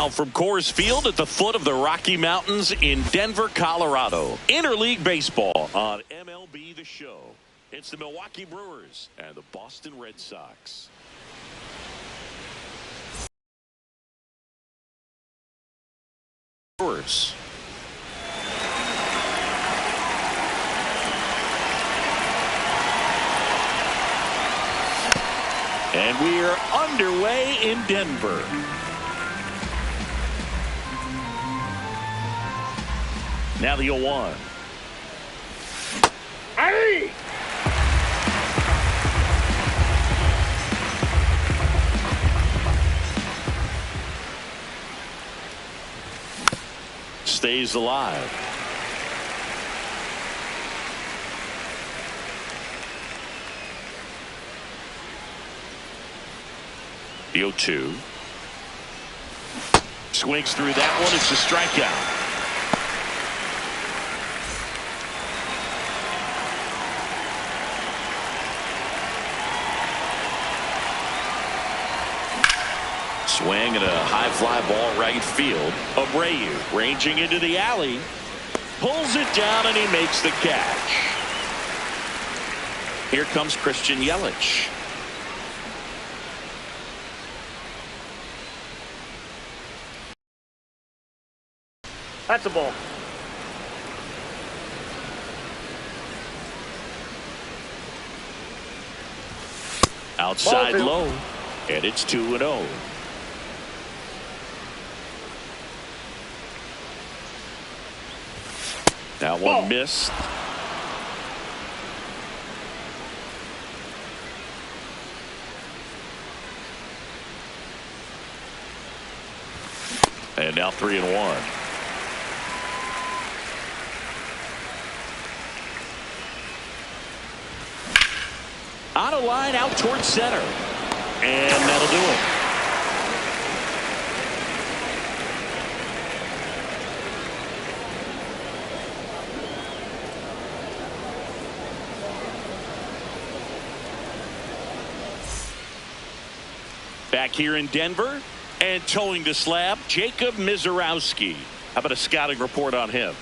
Now from Coors Field at the foot of the Rocky Mountains in Denver, Colorado. Interleague Baseball on MLB The Show. It's the Milwaukee Brewers and the Boston Red Sox. Brewers. And we are underway in Denver. Now the 0-1. Hey! Stays alive. The 0-2. Swings through that one. It's a strikeout. Swing and a high fly ball right field. Abreu ranging into the alley. Pulls it down and he makes the catch. Here comes Christian Yelich. That's a ball. Outside low. And it's 2-0. That one missed. And now 3-1. On a line out towards center. And that'll do it. Back here in Denver and towing the slab, Jacob Mizorowski. How about a scouting report on him?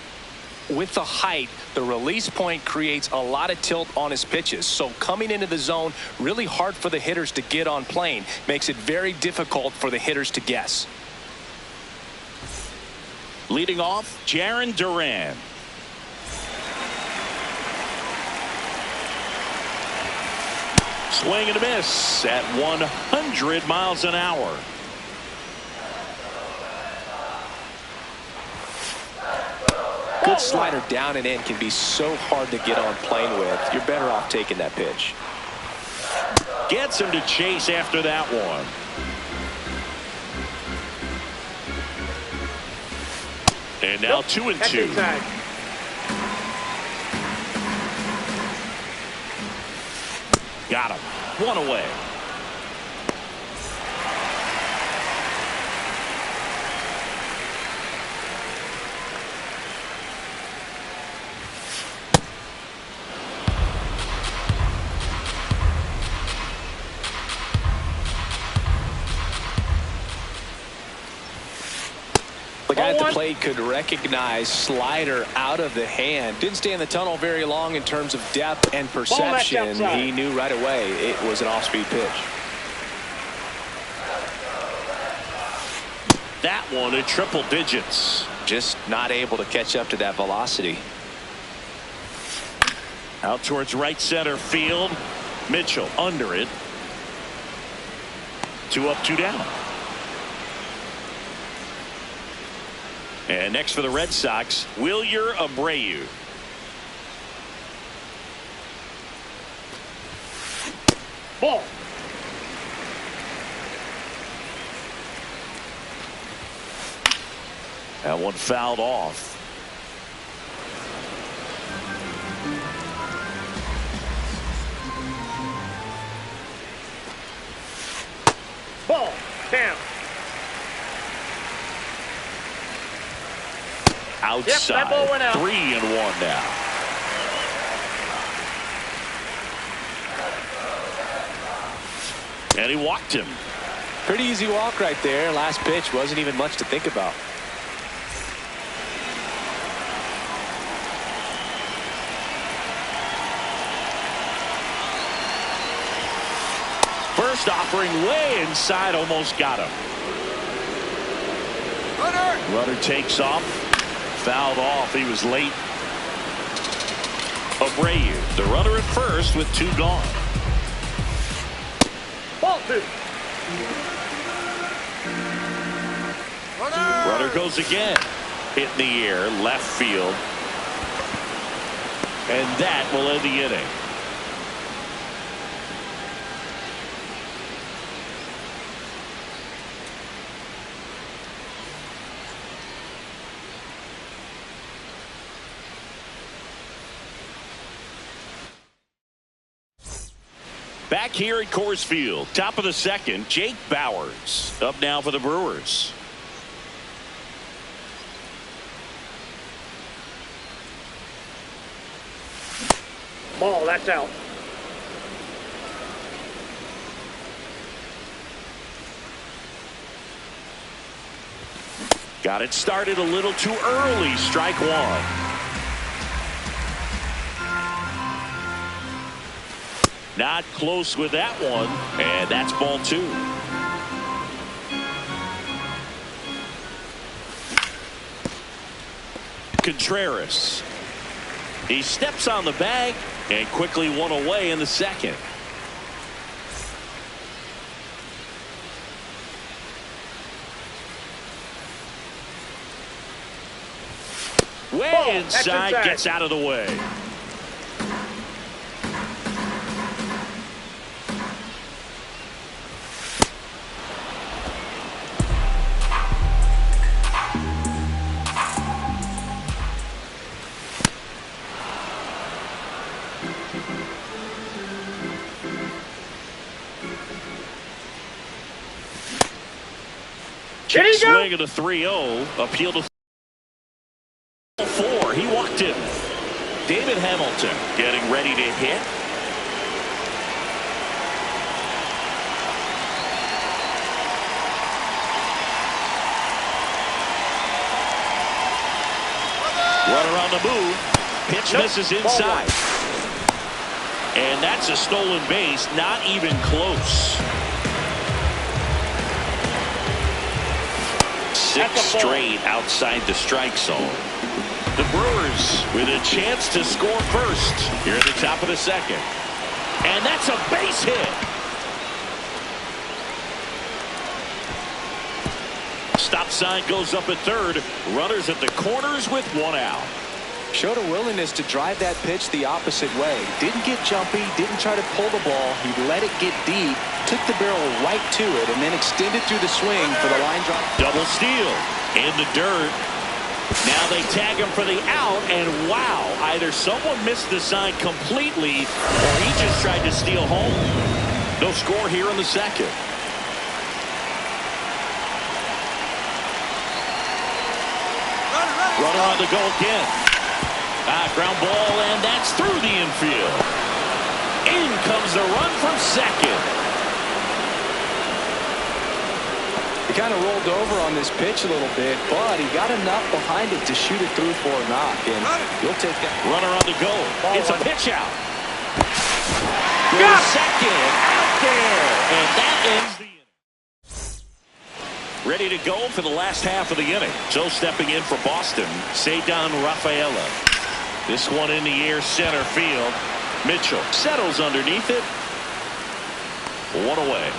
With the height, the release point creates a lot of tilt on his pitches. So coming into the zone, really hard for the hitters to get on plane. Makes it very difficult for the hitters to guess. Leading off, Jarren Duran. Swing and a miss at 100 miles an hour. Good slider down and in can be so hard to get on plane with. You're better off taking that pitch. Gets him to chase after that one. And now 2-2. Got him. One away. The guy at the plate could recognize slider out of the hand. Didn't stay in the tunnel very long in terms of depth and perception. He knew right away it was an off-speed pitch. That one at triple digits. Just not able to catch up to that velocity. Out towards right center field. Mitchell under it. 2 up, 2 down. And next for the Red Sox, Wilyer Abreu. Ball. That one fouled off. Ball. Down. Outside. Yep, that ball went out. 3-1 now. And he walked him. Pretty easy walk right there. Last pitch wasn't even much to think about. First offering way inside, almost got him. Runner takes off. Fouled off. He was late. Abreu, the runner at first with 2 gone. Ball 2. Runner goes again. Hit in the air, left field. And that will end the inning. Back here at Coors Field, top of the second, Jake Bauers up now for the Brewers. Ball, that's out. Got it started a little too early. Strike 1. Not close with that one, and that's ball 2. Contreras. He steps on the bag and quickly one away in the second. Way inside, gets out of the way. Check swing at a 3-0. Appeal to 4. He walked him. David Hamilton getting ready to hit. Runner on the move. Pitch misses inside. And that's a stolen base. Not even close. 6 straight outside the strike zone. The Brewers with a chance to score first here at the top of the second. And that's a base hit. Stop sign goes up at third. Runners at the corners with 1 out. Showed a willingness to drive that pitch the opposite way. Didn't get jumpy, didn't try to pull the ball. He let it get deep, took the barrel right to it, and then extended through the swing for the line drive. Double steal in the dirt. Now they tag him for the out, and wow, either someone missed the sign completely or he just tried to steal home. No score here in the second. Runner on the go again. Ground ball, and that's through the infield. In comes the run from second. He kind of rolled over on this pitch a little bit, but he got enough behind it to shoot it through for a knock, and you'll take that. Runner on the go. It's a pitch out. Second out there, and that ends the inning. Ready to go for the last half of the inning. So stepping in for Boston, Aguitavivela. This one in the air, center field. Mitchell settles underneath it. 1 away.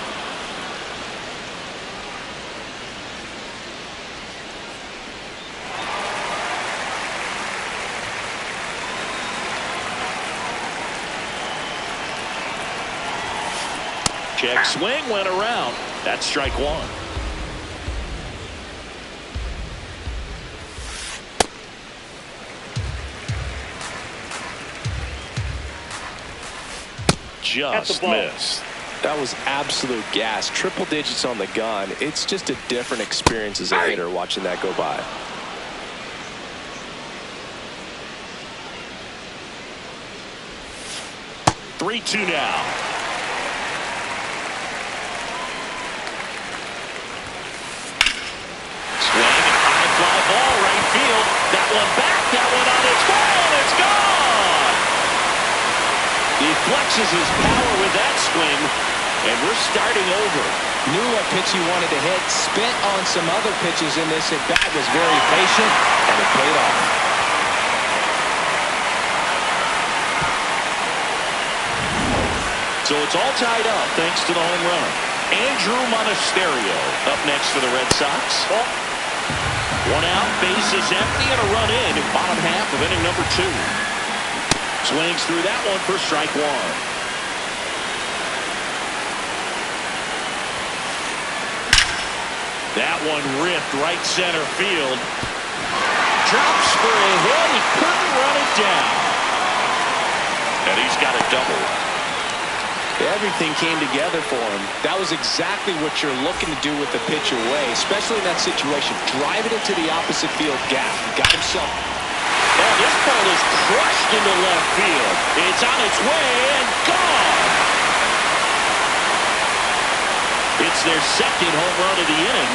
Check swing, went around. That's strike 1. Just missed. That was absolute gas. Triple digits on the gun. It's just a different experience as a hitter watching that go by. that one back. That one on its way, and it's gone. He flexes his power with that swing, and we're starting over. Knew what pitch he wanted to hit. Spent on some other pitches in this at bat. Was very patient, and it paid off. So it's all tied up thanks to the home run. Andrew Monasterio up next for the Red Sox. One out, bases empty, and a run in bottom half of inning number 2. Swings through that one for strike 1. That one ripped right center field. Drops for a hit. He couldn't run it down. And he's got a double. Everything came together for him. That was exactly what you're looking to do with the pitch away, especially in that situation. Drive it into the opposite field gap. He got himself. And this ball is crushed into left field. It's on its way and gone. It's their second home run of the inning,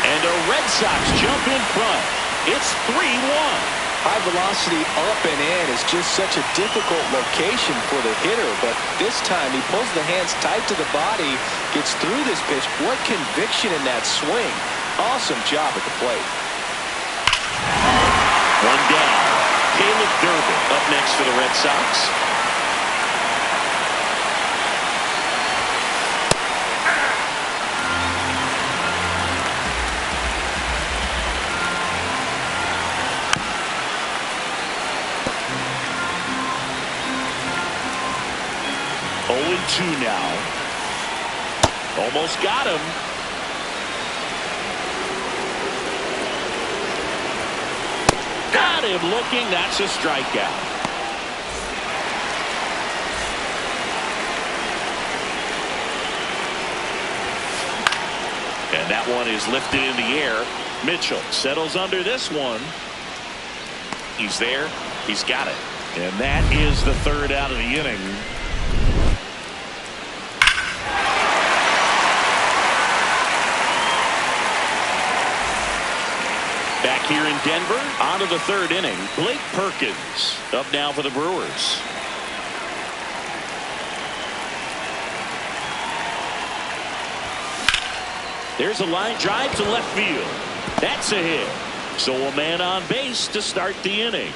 and the Red Sox jump in front. It's 3-1. High velocity up and in is just such a difficult location for the hitter, but this time he pulls the hands tight to the body, gets through this pitch. What conviction in that swing. Awesome job at the plate. One down. Caleb Durbin up next for the Red Sox. Two now. Almost got him. Got him looking. That's a strikeout. And that one is lifted in the air. Mitchell settles under this one. He's there. He's got it. And that is the third out of the inning. Back here in Denver, on to the third inning. Blake Perkins up now for the Brewers. There's a line drive to left field. That's a hit. So a man on base to start the inning.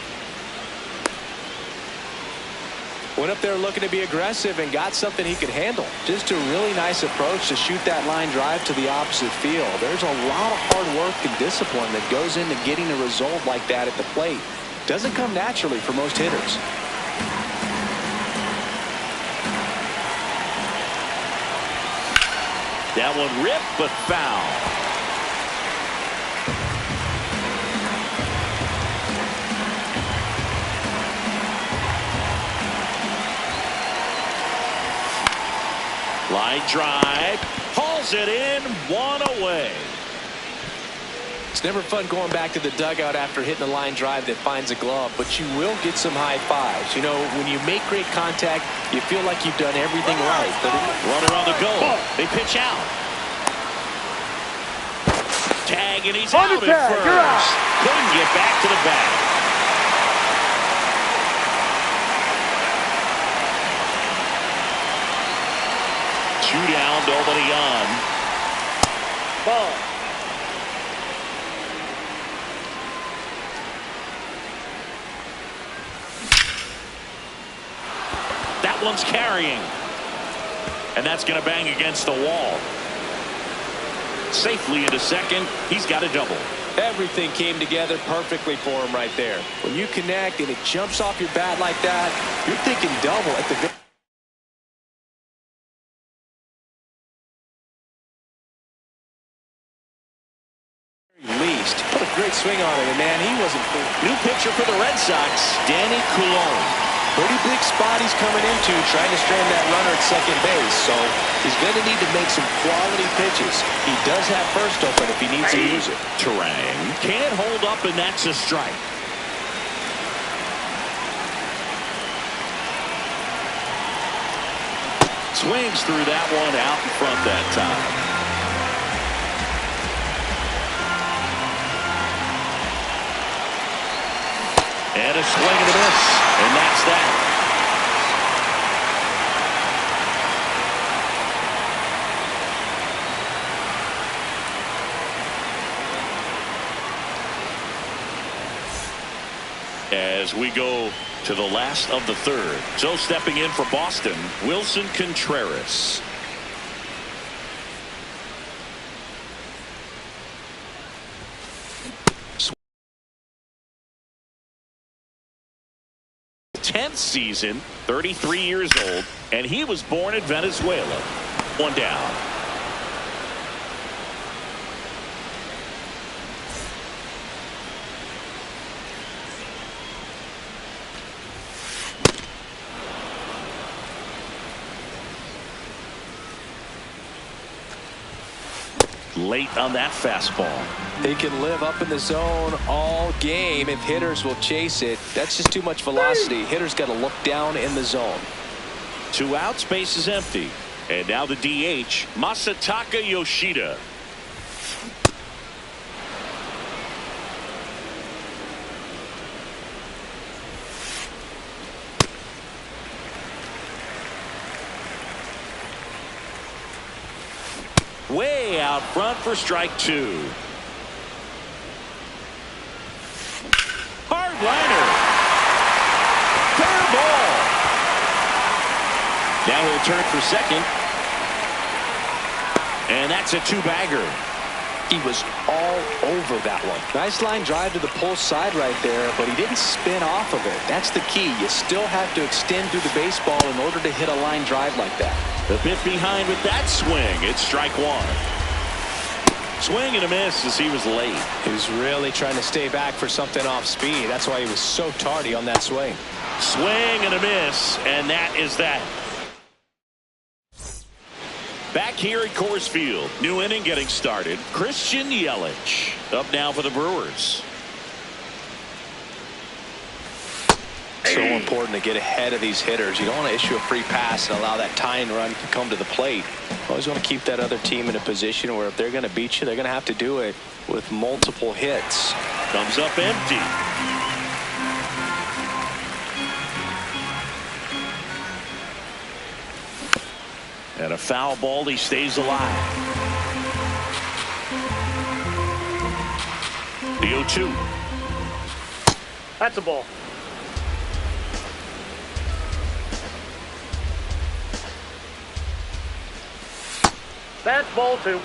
Went up there looking to be aggressive and got something he could handle. Just a really nice approach to shoot that line drive to the opposite field. There's a lot of hard work and discipline that goes into getting a result like that at the plate. Doesn't come naturally for most hitters. That one ripped but foul. Line drive, hauls it in, one away. It's never fun going back to the dugout after hitting a line drive that finds a glove, but you will get some high fives. You know, when you make great contact, you feel like you've done everything right. Runner on the goal. They pitch out. Tag, and he's out at first. Couldn't get back to the bat. Two down, nobody on. Ball. That one's carrying. And that's going to bang against the wall. Safely into second. He's got a double. Everything came together perfectly for him right there. When you connect and it jumps off your bat like that, you're thinking double at the least. What a great swing on it, and man, he wasn't fooled. New pitcher for the Red Sox, Danny Coulon. Pretty big spot he's coming into, trying to strand that runner at second base, so he's going to need to make some quality pitches. He does have first open if he needs to use it. Terang can't hold up, and that's a strike. Swings through that one out in front that time. And a swing and a miss. And that's that. As we go to the last of the third. So stepping in for Boston, Wilson Contreras. Tenth season, 33 years old, and he was born in Venezuela. One down. Late on that fastball. He can live up in the zone all game if hitters will chase it. That's just too much velocity. Hitters got to look down in the zone. 2 outs, base is empty. And now the DH, Masataka Yoshida. Way out front for strike 2. Hard liner. Fair ball. Now he'll turn for second. And that's a 2-bagger. He was all over that one. Nice line drive to the pull side right there, but he didn't spin off of it. That's the key. You still have to extend through the baseball in order to hit a line drive like that. A bit behind with that swing. It's strike 1. Swing and a miss as he was late. He was really trying to stay back for something off speed. That's why he was so tardy on that swing. Swing and a miss, and that is that. Back here at Coors Field, new inning getting started. Christian Yelich up now for the Brewers. So important to get ahead of these hitters. You don't want to issue a free pass and allow that tying run to come to the plate. Always want to keep that other team in a position where if they're going to beat you, they're going to have to do it with multiple hits. Comes up empty. And a foul ball, he stays alive. The 0-2. That's a ball. That's ball 2.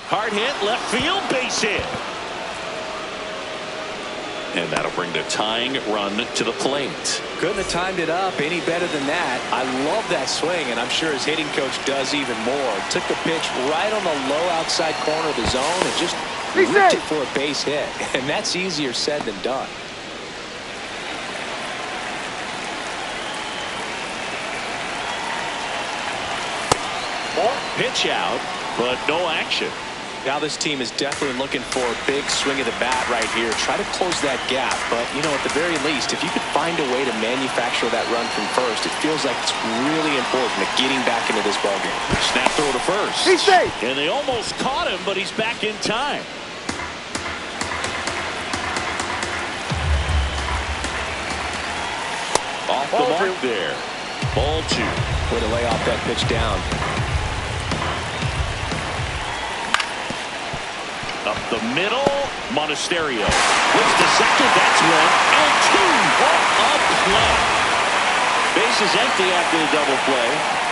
Hard hit, left field, base hit. And that'll bring the tying run to the plate. Couldn't have timed it up any better than that. I love that swing, and I'm sure his hitting coach does even more. Took the pitch right on the low outside corner of the zone and just ripped it for a base hit. And that's easier said than done. Pitch out, but no action. Now this team is definitely looking for a big swing of the bat right here. Try to close that gap. But, you know, at the very least, if you could find a way to manufacture that run from first, it feels like it's really important to getting back into this ballgame. Snap throw to first. He's safe. And they almost caught him, but he's back in time. Off the mark there. Ball 2. Way to lay off that pitch down. Up the middle, Monasterio. Looks to second, that's one. And 2. What a play. Base is empty after the double play.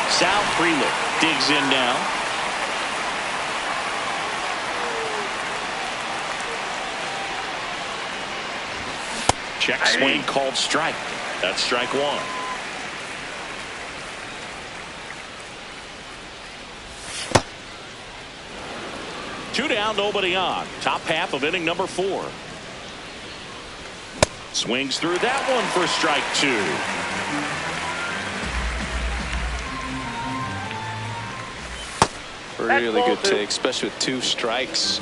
Sal Frelick digs in now. Check swing called strike. That's strike 1. Two down, nobody on. Top half of inning number 4. Swings through that one for strike 2. Really good take, especially with 2 strikes.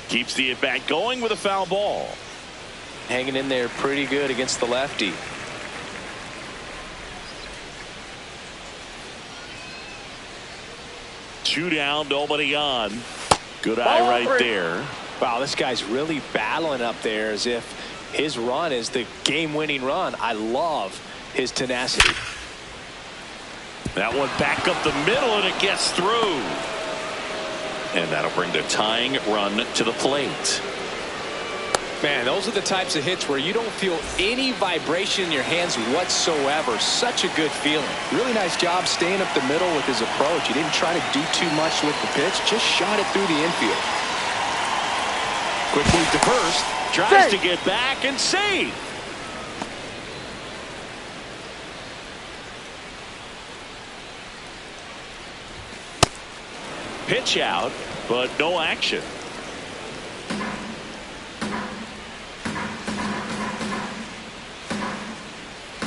Keeps the at-bat going with a foul ball. Hanging in there pretty good against the lefty. Two down, nobody on. Good eye right there. Wow, this guy's really battling up there as if his run is the game-winning run. I love his tenacity. That one back up the middle, and it gets through. And that'll bring the tying run to the plate. Man, those are the types of hits where you don't feel any vibration in your hands whatsoever. Such a good feeling. Really nice job staying up the middle with his approach. He didn't try to do too much with the pitch, just shot it through the infield. Quick move to first. Tries to get back and save. Pitch out, but no action.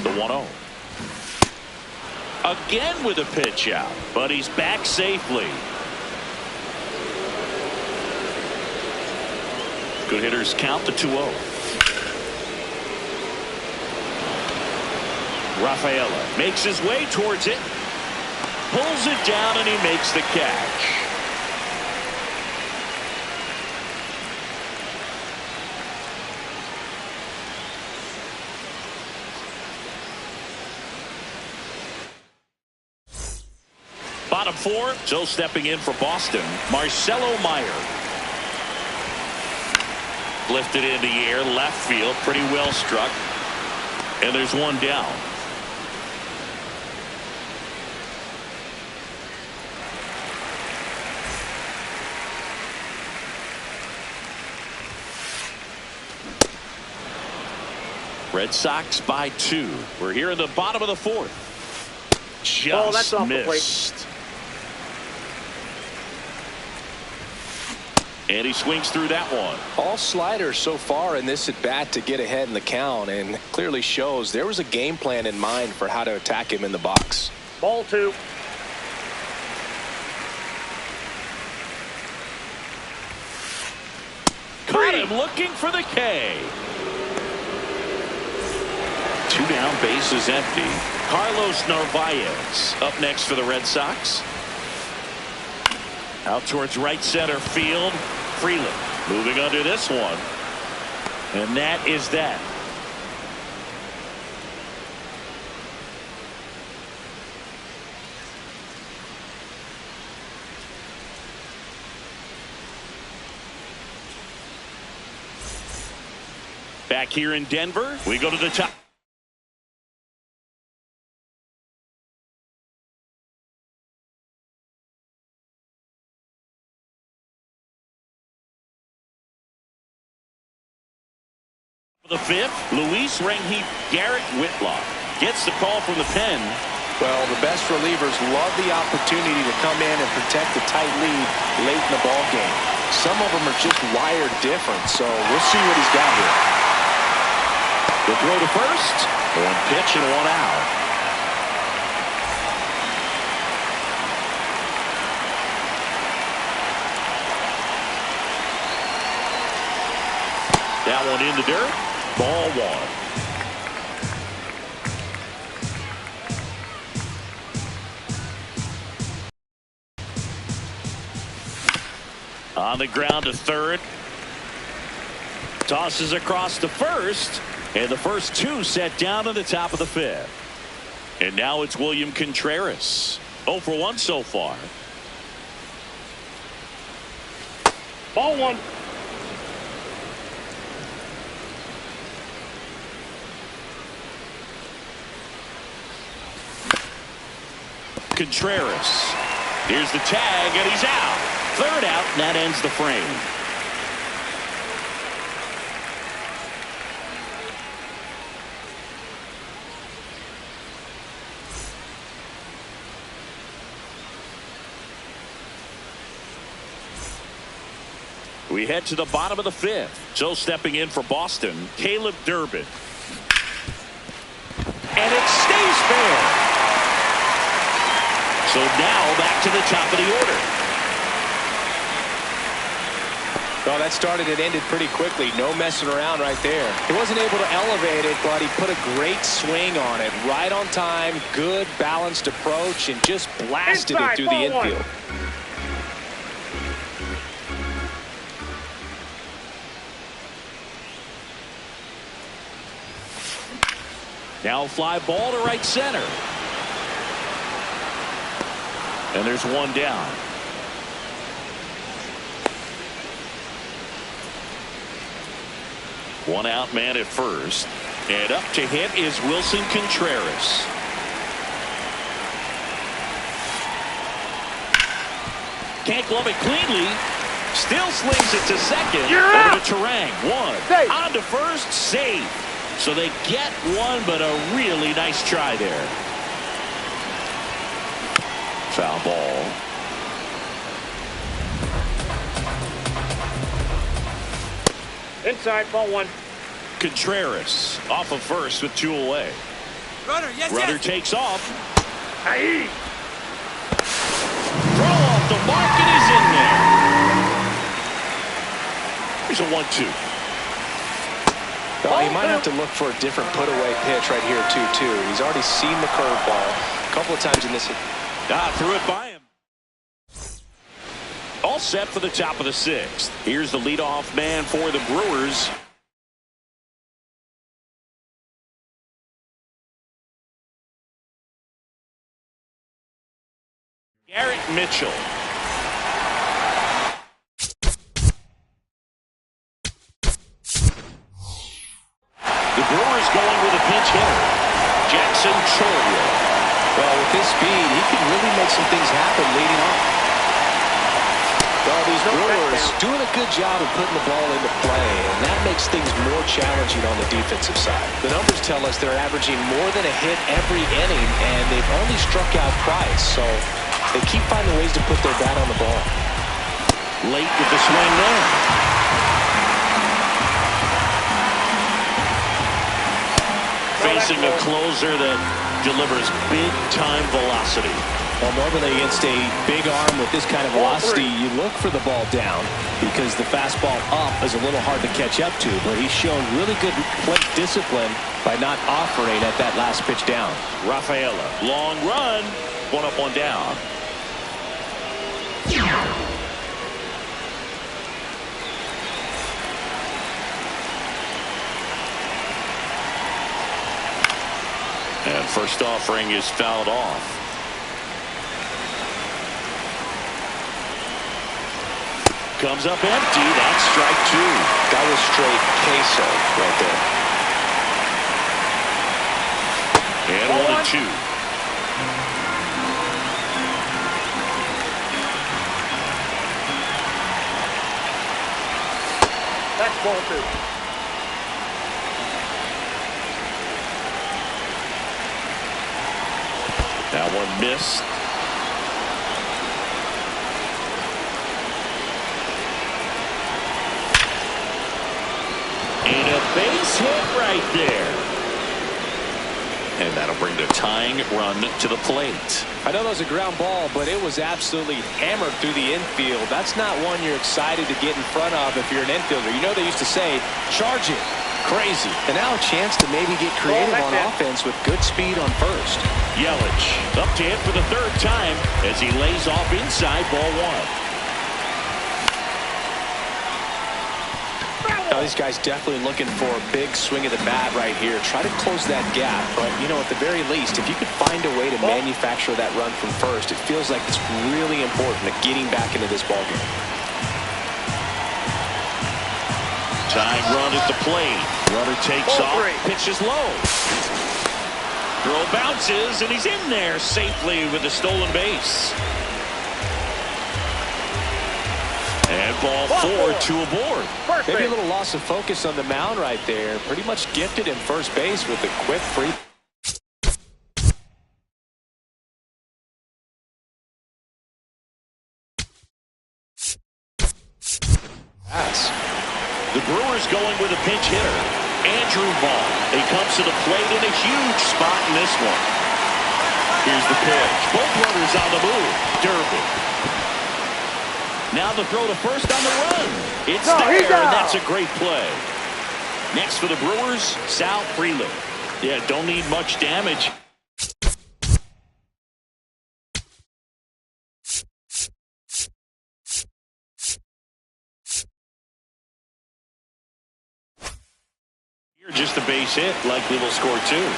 The 1-0. Again with a pitch out, but he's back safely. Good hitters count the 2-0. Rafaela makes his way towards it. Pulls it down, and he makes the catch. Bottom four, Joe stepping in for Boston. Marcelo Meyer. Lifted in the air, left field, pretty well struck. And there's one down. Red Sox by 2. We're here in the bottom of the fourth. Just that's off the plate. missed. And he swings through that one. All sliders so far in this at bat to get ahead in the count, and clearly shows there was a game plan in mind for how to attack him in the box. Ball 2. Caught him looking for the K. 2 down, base is empty. Carlos Narvaez up next for the Red Sox. Out towards right center field. Freeland moving under this one. And that is that. Back here in Denver, we go to the top. The fifth, Luis Rengifo Garrett Whitlock gets the call from the pen. Well, the best relievers love the opportunity to come in and protect a tight lead late in the ball game. Some of them are just wired different, so we'll see what he's got here. The throw to first. One pitch and one out. That one in the dirt. Ball 1. On the ground to third. Tosses across to first. And the first 2 set down at the top of the 5th. And now it's William Contreras. 0 for 1 so far. Ball 1. Contreras. Here's the tag, and he's out. Third out, and that ends the frame. We head to the bottom of the 5th. Joe stepping in for Boston, Caleb Durbin. And it stays fair. So now back to the top of the order. Well, that started and ended pretty quickly. No messing around right there. He wasn't able to elevate it, but he put a great swing on it. Right on time, good balanced approach, and just blasted it through the infield. Now fly ball to right center. And there's one down. One out man at first. And up to hit is Wilson Contreras. Can't glove it cleanly. Still slings it to second. You're over out. to Turang. One. Save. On to first. Save. So they get one, but a really nice try there. Foul ball. Inside, ball one. Contreras off of first with 2 away. Runner, yes, Runner takes off. Aye. Throw off the mark, and he's in there. Here's a 1-2. Well, he might have to look for a different put-away pitch right here, 2-2. He's already seen the curveball a couple of times in this. Threw it by him. All set for the top of the 6th. Here's the leadoff man for the Brewers. Garrett Mitchell. The Brewers going with a pinch hitter, Jackson Chourio. Well, with his speed, he can really make some things happen leading off. Well, these Brewers doing a good job of putting the ball into play, and that makes things more challenging on the defensive side. The numbers tell us they're averaging more than a hit every inning, and they've only struck out twice, so they keep finding ways to put their bat on the ball. Late with the swing there. Facing a closer that delivers big-time velocity. Well, normally against a big arm with this kind of velocity, you look for the ball down because the fastball up is a little hard to catch up to, but he's shown really good plate discipline by not offering at that last pitch down. Rafaela, long run, one up, one down. And first offering is fouled off. Comes up empty. That's strike 2. That was straight queso right there. And 1-2. That's ball 2. That one missed. And a base hit right there. And that'll bring the tying run to the plate. I know that was a ground ball, but it was absolutely hammered through the infield. That's not one you're excited to get in front of if you're an infielder. You know they used to say, charge it. Crazy. And now a chance to maybe get creative on offense with good speed on first. Yelich up to hit for the 3rd time as he lays off inside, ball 1. Now these guys definitely looking for a big swing of the bat right here. Try to close that gap, but you know, at the very least, if you could find a way to manufacture that run from first, it feels like it's really important to getting back into this ballgame. Tying run at the plate. Runner takes off, pitches low. Throw bounces, and he's in there safely with the stolen base. And ball 4, 2 aboard. Maybe a little loss of focus on the mound right there. Pretty much gifted in first base with a quick free pass. The Brewers going with a pinch hitter, Andrew Vaughn. He comes to the plate in a huge spot in this one. Here's the pitch. Both runners on the move. Durbin. Now the throw to first on the run. It's No, there, he's and out. that's a great play. Next for the Brewers, Sal Freeland. Yeah, don't need much damage. Here, just a base hit, likely will score 2.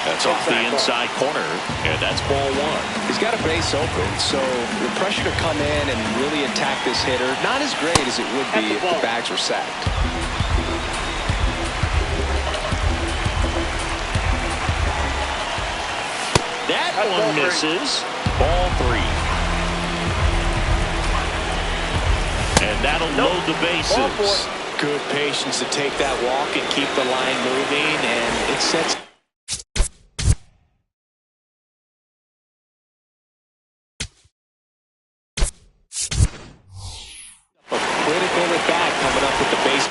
That's off the inside corner, and that's ball 1. He's got a base open, so the pressure to come in and really attack this hitter, not as great as it would be if the bags were sacked. That one misses. Ball 3. And that'll load the bases. Good patience to take that walk and keep the line moving, and it sets a critical at bat coming up with the base.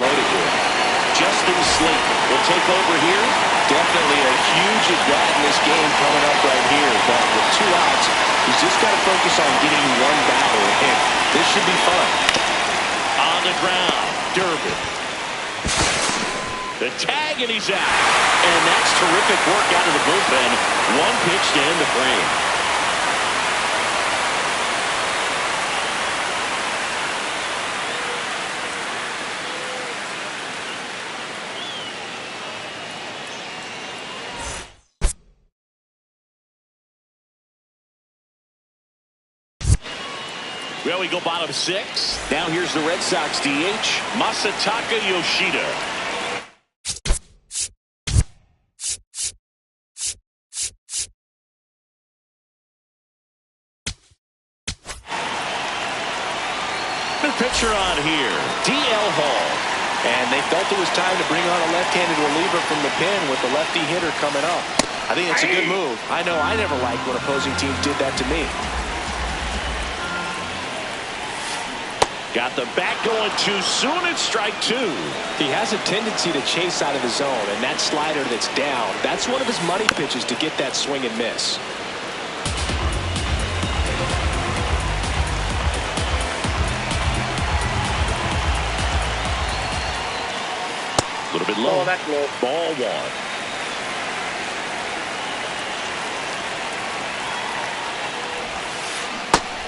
Loaded here. Justin Slate will take over here. Definitely a huge at-bat in this game coming up right here, but with 2 outs, he's just got to focus on getting 1 batter, and this should be fun. On the ground, Durbin. The tag, and he's out. And that's terrific work out of the bullpen. 1 pitch to end the frame. Well, we go bottom 6. Now here's the Red Sox DH, Masataka Yoshida. The pitcher on here, D.L. Hall. And they felt it was time to bring on a left-handed reliever from the pen with the lefty hitter coming up. I think it's a good move. I know I never liked when opposing teams did that to me. Got the bat going too soon. It's strike 2. He has a tendency to chase out of the zone, and that slider that's down, that's one of his money pitches to get that swing and miss. A little bit low. Oh, that's low. Ball 1.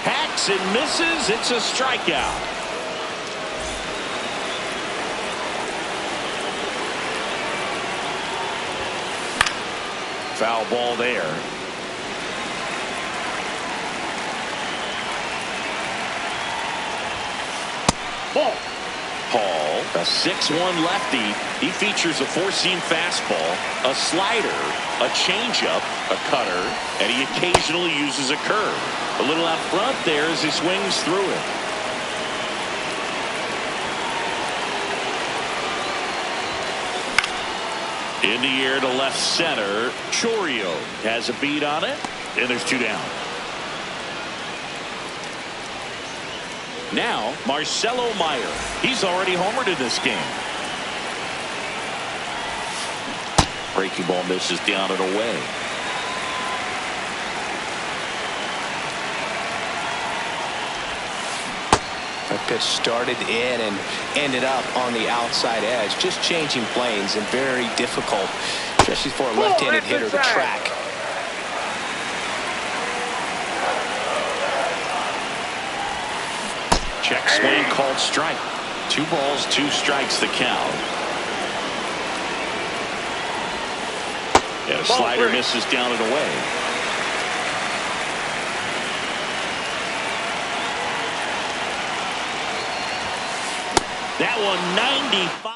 Hacks and misses. It's a strikeout. Foul ball there. Ball. Hall, a 6'1 lefty. He features a 4-seam fastball, a slider, a changeup, a cutter, and he occasionally uses a curve. A little out front there as he swings through it. In the air to left center. Chorio has a beat on it, and there's 2 down. Now, Marcelo Meyer. He's already homered in this game. Breaking ball misses down and away. That pitch started in and ended up on the outside edge. Just changing planes and very difficult, especially for a left-handed hitter to track. Check swing called strike. 2 balls, 2 strikes the count. And a slider misses down and away. That one 95.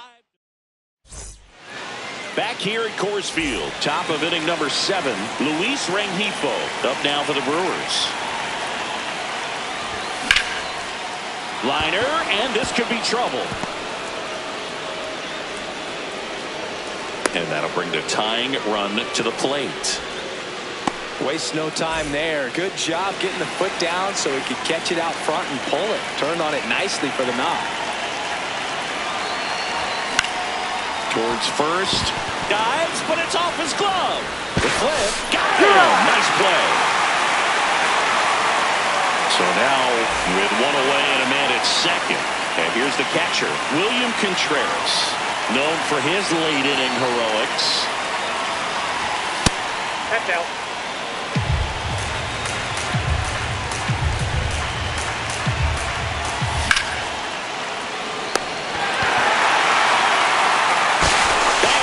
Back here at Coors Field, top of inning number 7, Luis Rengifo up now for the Brewers. Liner, and this could be trouble. And that'll bring the tying run to the plate. Waste no time there. Good job getting the foot down so he could catch it out front and pull it. Turned on it nicely for the knock. Towards first. Dives, but it's off his glove. The flip. Got him. Nice play. So now with one away and a man at second. And here's the catcher, William Contreras. Known for his late inning heroics. That's out.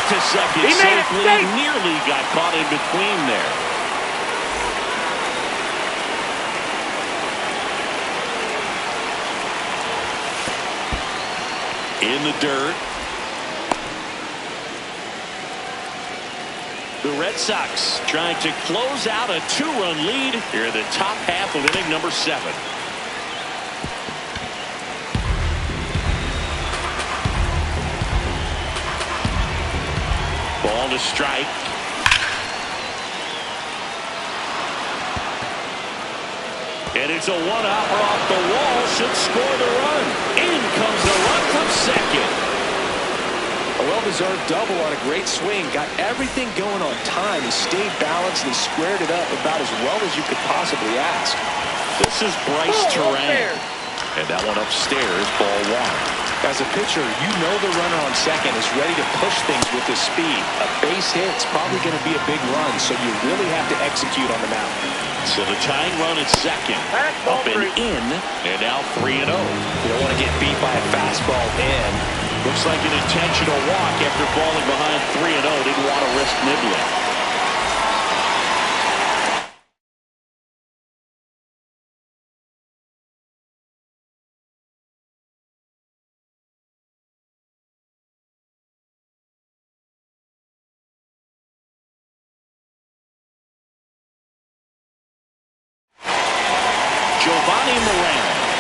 To second He made it safely, safe. nearly got caught in between there. In the dirt. The Red Sox trying to close out a 2-run lead here in the top half of inning number 7. Ball to strike. And it's a one-hopper off the wall. Should score the run. In comes the run from second. A well-deserved double on a great swing. Got everything going on time. He stayed balanced and he squared it up about as well as you could possibly ask. This is Bryce Terang. Upstairs. And that one upstairs, ball 1. As a pitcher, you know the runner on second is ready to push things with his speed. A base hit's probably going to be a big run, so you really have to execute on the mound. So the tying run at second. That's ball Up and 3. in, and now 3-0. You don't want to get beat by a fastball in. Looks like an intentional walk after falling behind 3-0. Didn't want to risk nibbling.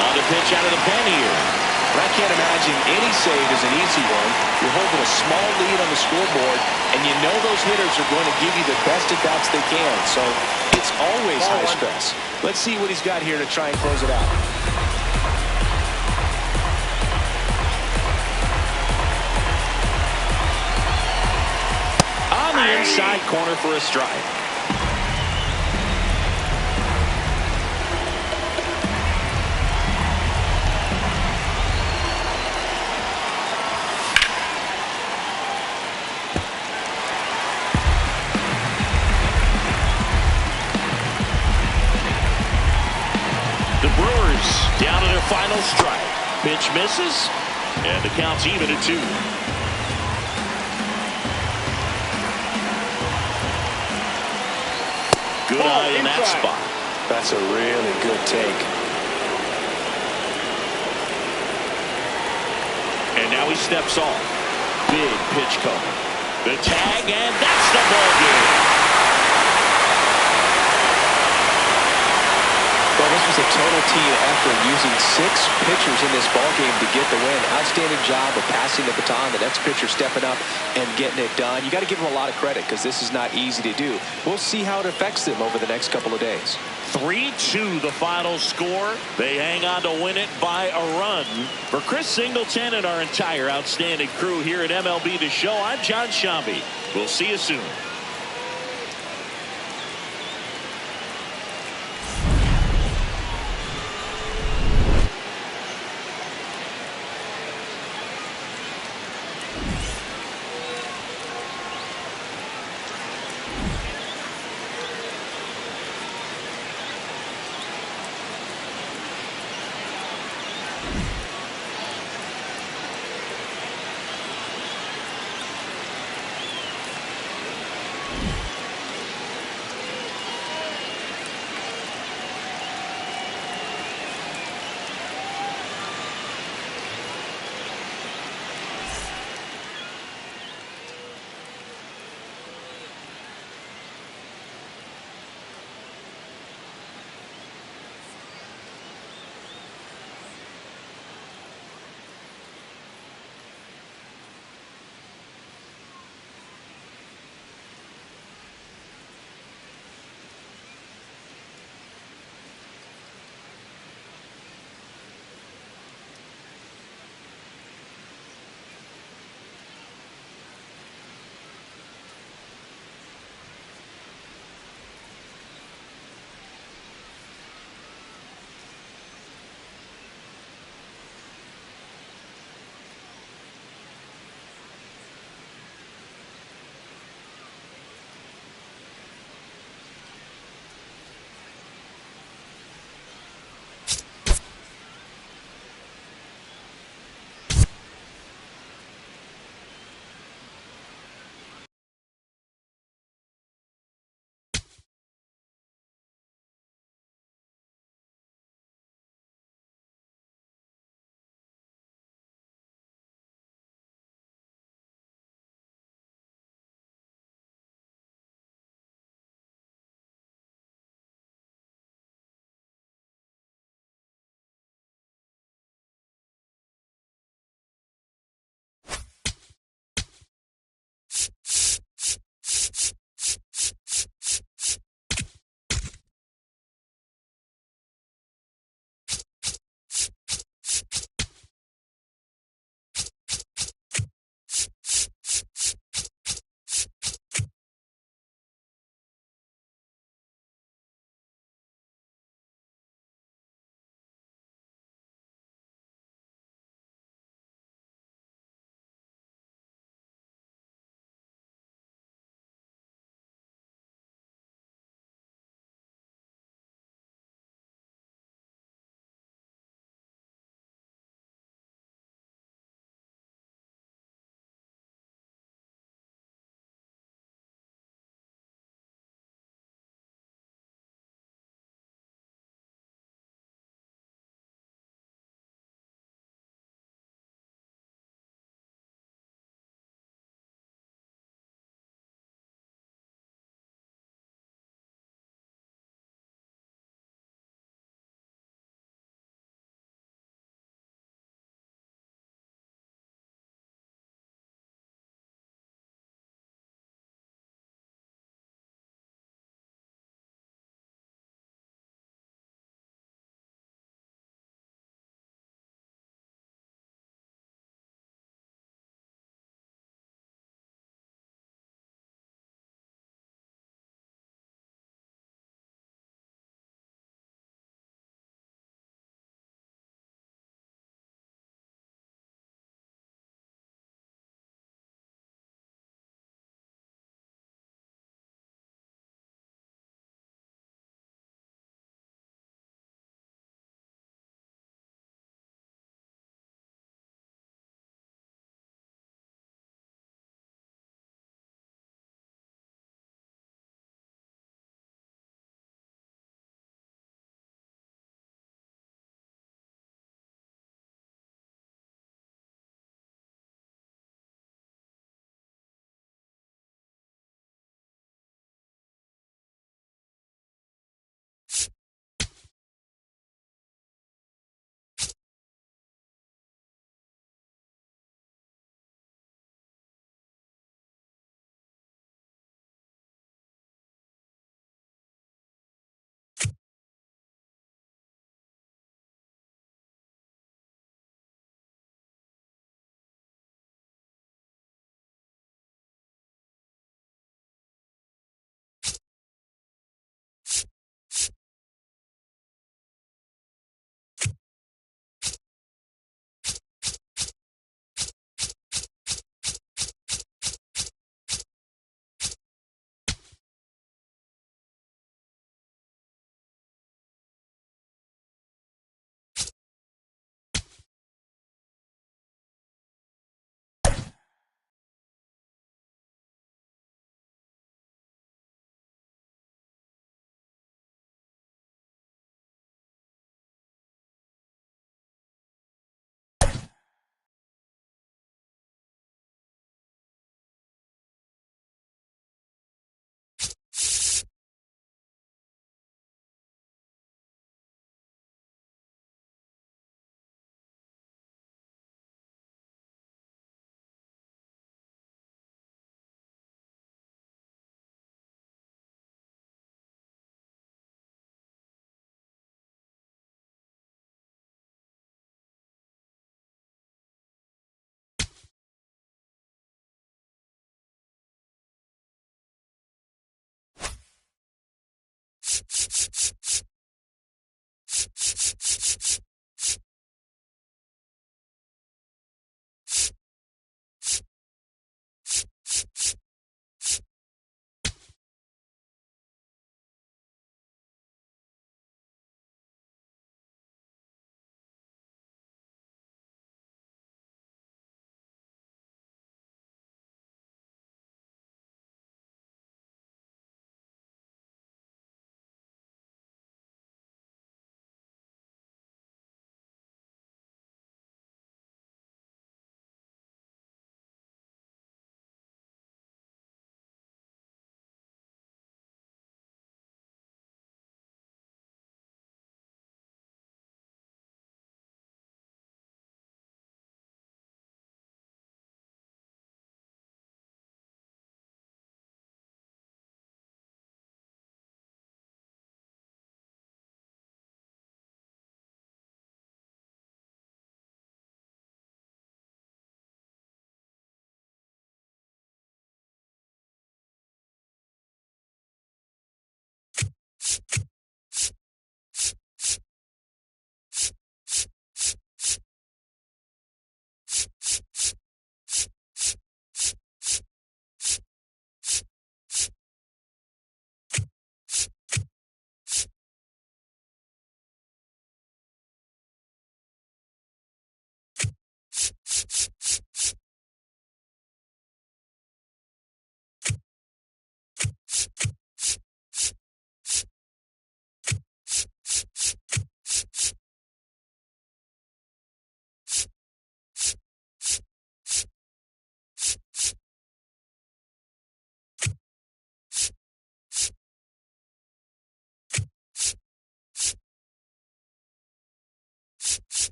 On the pitch out of the pen here. I can't imagine any save is an easy one. You're holding a small lead on the scoreboard, and you know those hitters are going to give you the best at-bats they can. So it's always high stress. Let's see what he's got here to try and close it out. On the inside corner for a strike. The Brewers down to their final strike. Pitch misses, and the count's even at 2. Good eye in that spot. That's a really good take. And now he steps off. Big pitch coming. The tag, and that's the ball game. Well, this was a total team effort, using 6 pitchers in this ballgame to get the win. Outstanding job of passing the baton. The next pitcher stepping up and getting it done. You got to give them a lot of credit because this is not easy to do. We'll see how it affects them over the next couple of days. 3-2 the final score. They hang on to win it by a run. For Chris Singleton and our entire outstanding crew here at MLB The Show, I'm John Shambi. We'll see you soon.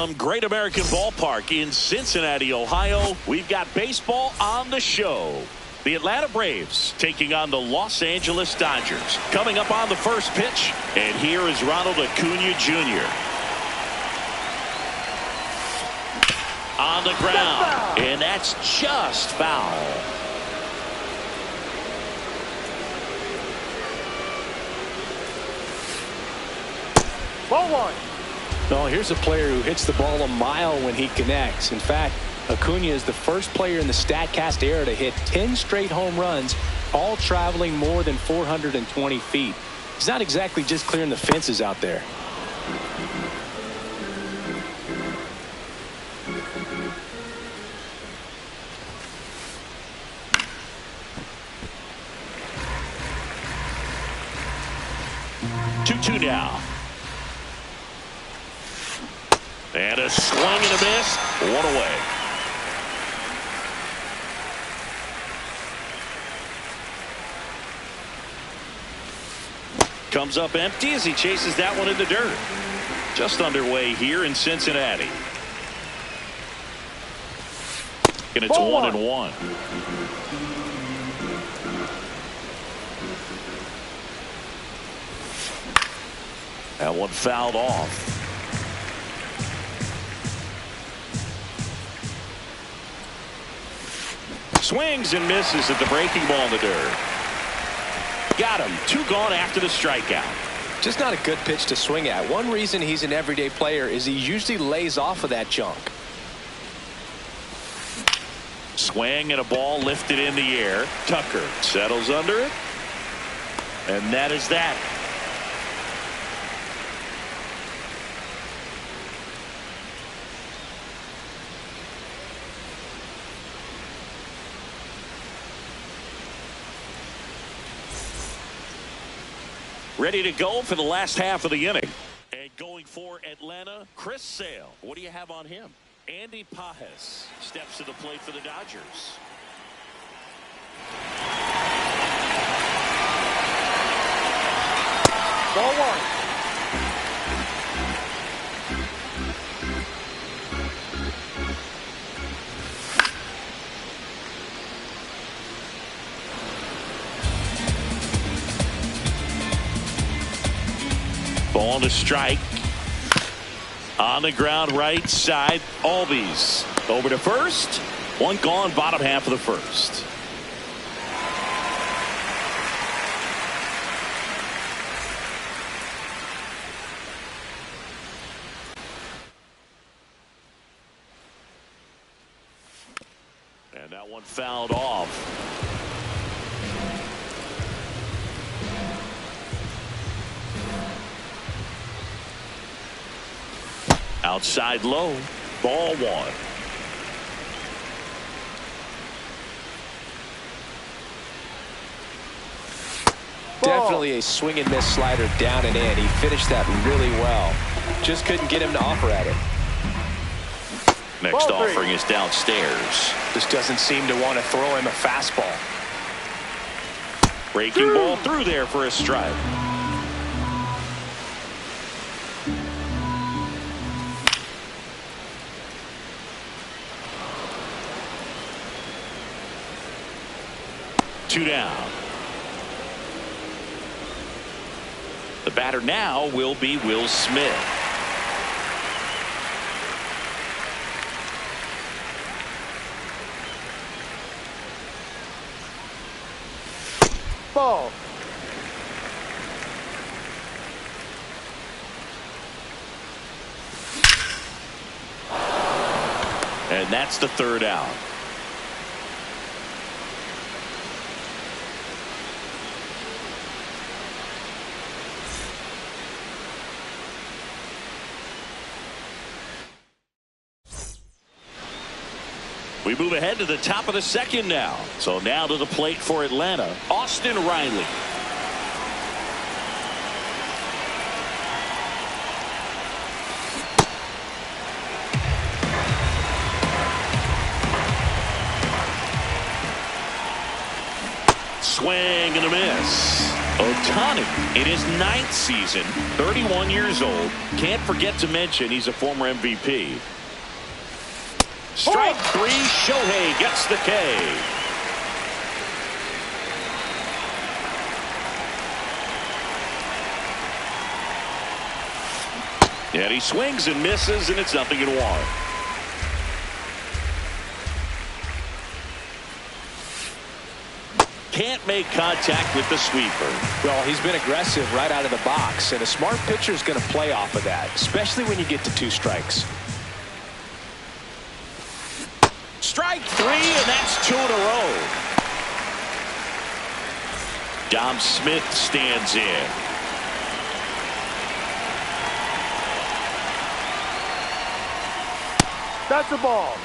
From Great American Ballpark in Cincinnati, Ohio, we've got baseball on the show. The Atlanta Braves taking on the Los Angeles Dodgers. Coming up on the first pitch, and here is Ronald Acuna Jr. On the ground, and that's just foul. Ball one. Well, here's a player who hits the ball a mile when he connects. In fact, Acuna is the first player in the StatCast era to hit 10 straight home runs, all traveling more than 420 feet. He's not exactly just clearing the fences out there. Two now. And a swing and a miss. One away. Comes up empty as he chases that one in the dirt. Just underway here in Cincinnati. And it's 1-1. That one fouled off. Swings and misses at the breaking ball in the dirt. Got him. 2 gone after the strikeout. Just not a good pitch to swing at. One reason he's an everyday player is he usually lays off of that junk. Swing and a ball lifted in the air. Tucker settles under it. And that is that. Ready to go for the last half of the inning. And going for Atlanta, Chris Sale. What do you have on him? Andy Pajes steps to the plate for the Dodgers. Ball one. Ball to strike. On the ground, right side. Albies over to first. 1 gone, bottom half of the first. And that one fouled off. Outside low. Ball 1. Definitely a swing and miss slider down and in. He finished that really well. Just couldn't get him to offer at it. Next offering is downstairs. Just doesn't seem to want to throw him a fastball. Breaking ball through there for a strike. Two down. The batter now will be Will Smith. Ball. And that's the 3rd out. We move ahead to the top of the 2nd now. So now to the plate for Atlanta, Austin Riley. Swing and a miss. Ohtani in his 9th season, 31 years old. Can't forget to mention he's a former MVP. Strike three. Shohei gets the K. And he swings and misses, and it's 0-1. Can't make contact with the sweeper. Well, he's been aggressive right out of the box, and a smart pitcher is going to play off of that, especially when you get to 2 strikes. Strike 3, and that's 2 in a row. Dom Smith stands in. That's a ball.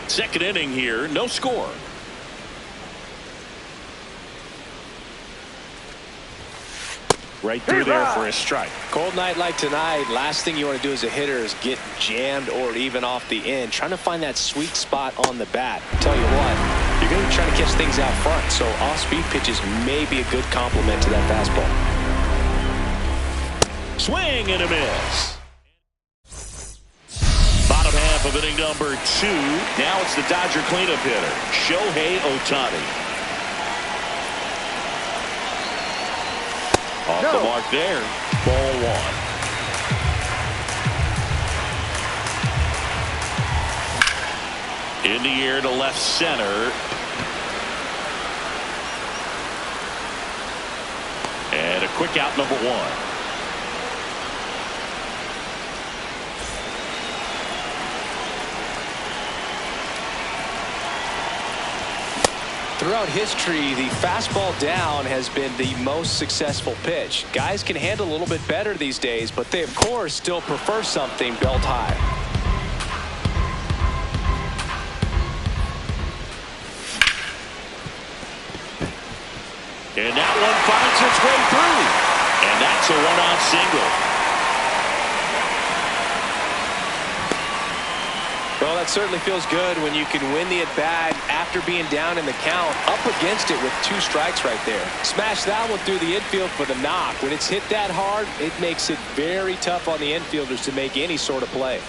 Second inning here, no score. Right through there for a strike. Cold night like tonight, last thing you want to do as a hitter is get jammed or even off the end. Trying to find that sweet spot on the bat. Tell you what, you're going to be trying to catch things out front, so off-speed pitches may be a good complement to that fastball. Swing and a miss. Bottom half of inning number 2. Now it's the Dodger cleanup hitter, Shohei Ohtani. Off the mark there. Ball 1. In the air to left center. And a quick out, number 1. Throughout history, the fastball down has been the most successful pitch. Guys can handle a little bit better these days, but they, of course, still prefer something belt high. And that one finds its way through. And that's a one-out single. Well, that certainly feels good when you can win the at-bat after being down in the count, up against it with 2 strikes right there. Smash that one through the infield for the knock. When it's hit that hard, it makes it very tough on the infielders to make any sort of play.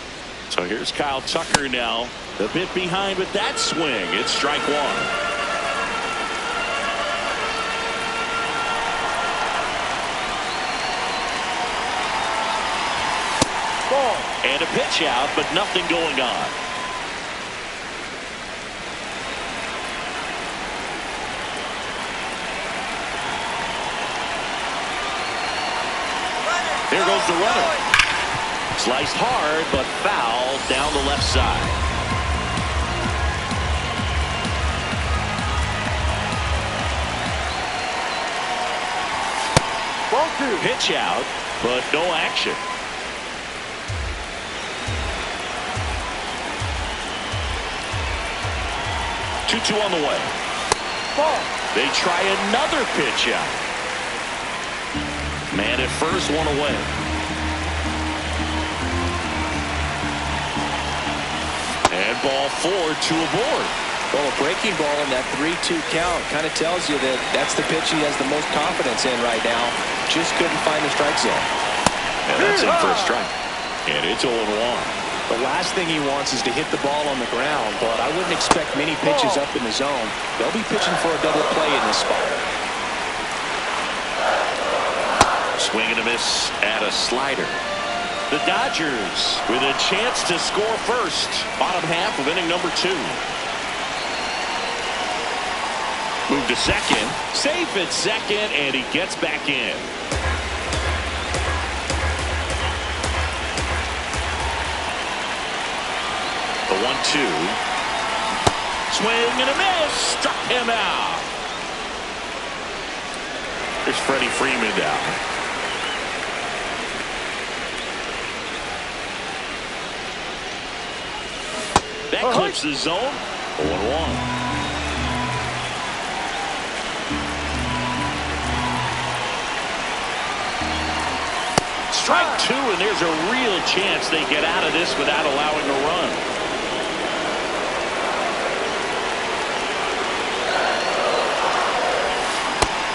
So here's Kyle Tucker now, a bit behind with that swing. It's strike 1. And a pitch out, but nothing going on. There goes the runner. Sliced hard, but foul down the left side. Ball 2. Pitch out, but no action. Two on the way. Ball. They try another pitch out. Man at first, 1 away. And ball 4, 2 aboard. Well, a breaking ball in that 3-2 count kind of tells you that that's the pitch he has the most confidence in right now. Just couldn't find the strike zone. And that's in for a strike. And it's 0-1. The last thing he wants is to hit the ball on the ground, but I wouldn't expect many pitches up in the zone. They'll be pitching for a double play in this spot. Swing and a miss at a slider. The Dodgers with a chance to score first. Bottom half of inning number 2. Move to second. Safe at second, and he gets back in. The 1-2. Swing and a miss. Struck him out. There's Freddie Freeman down. That clips the zone. 0-1. Strike 2, and there's a real chance they get out of this without allowing a run.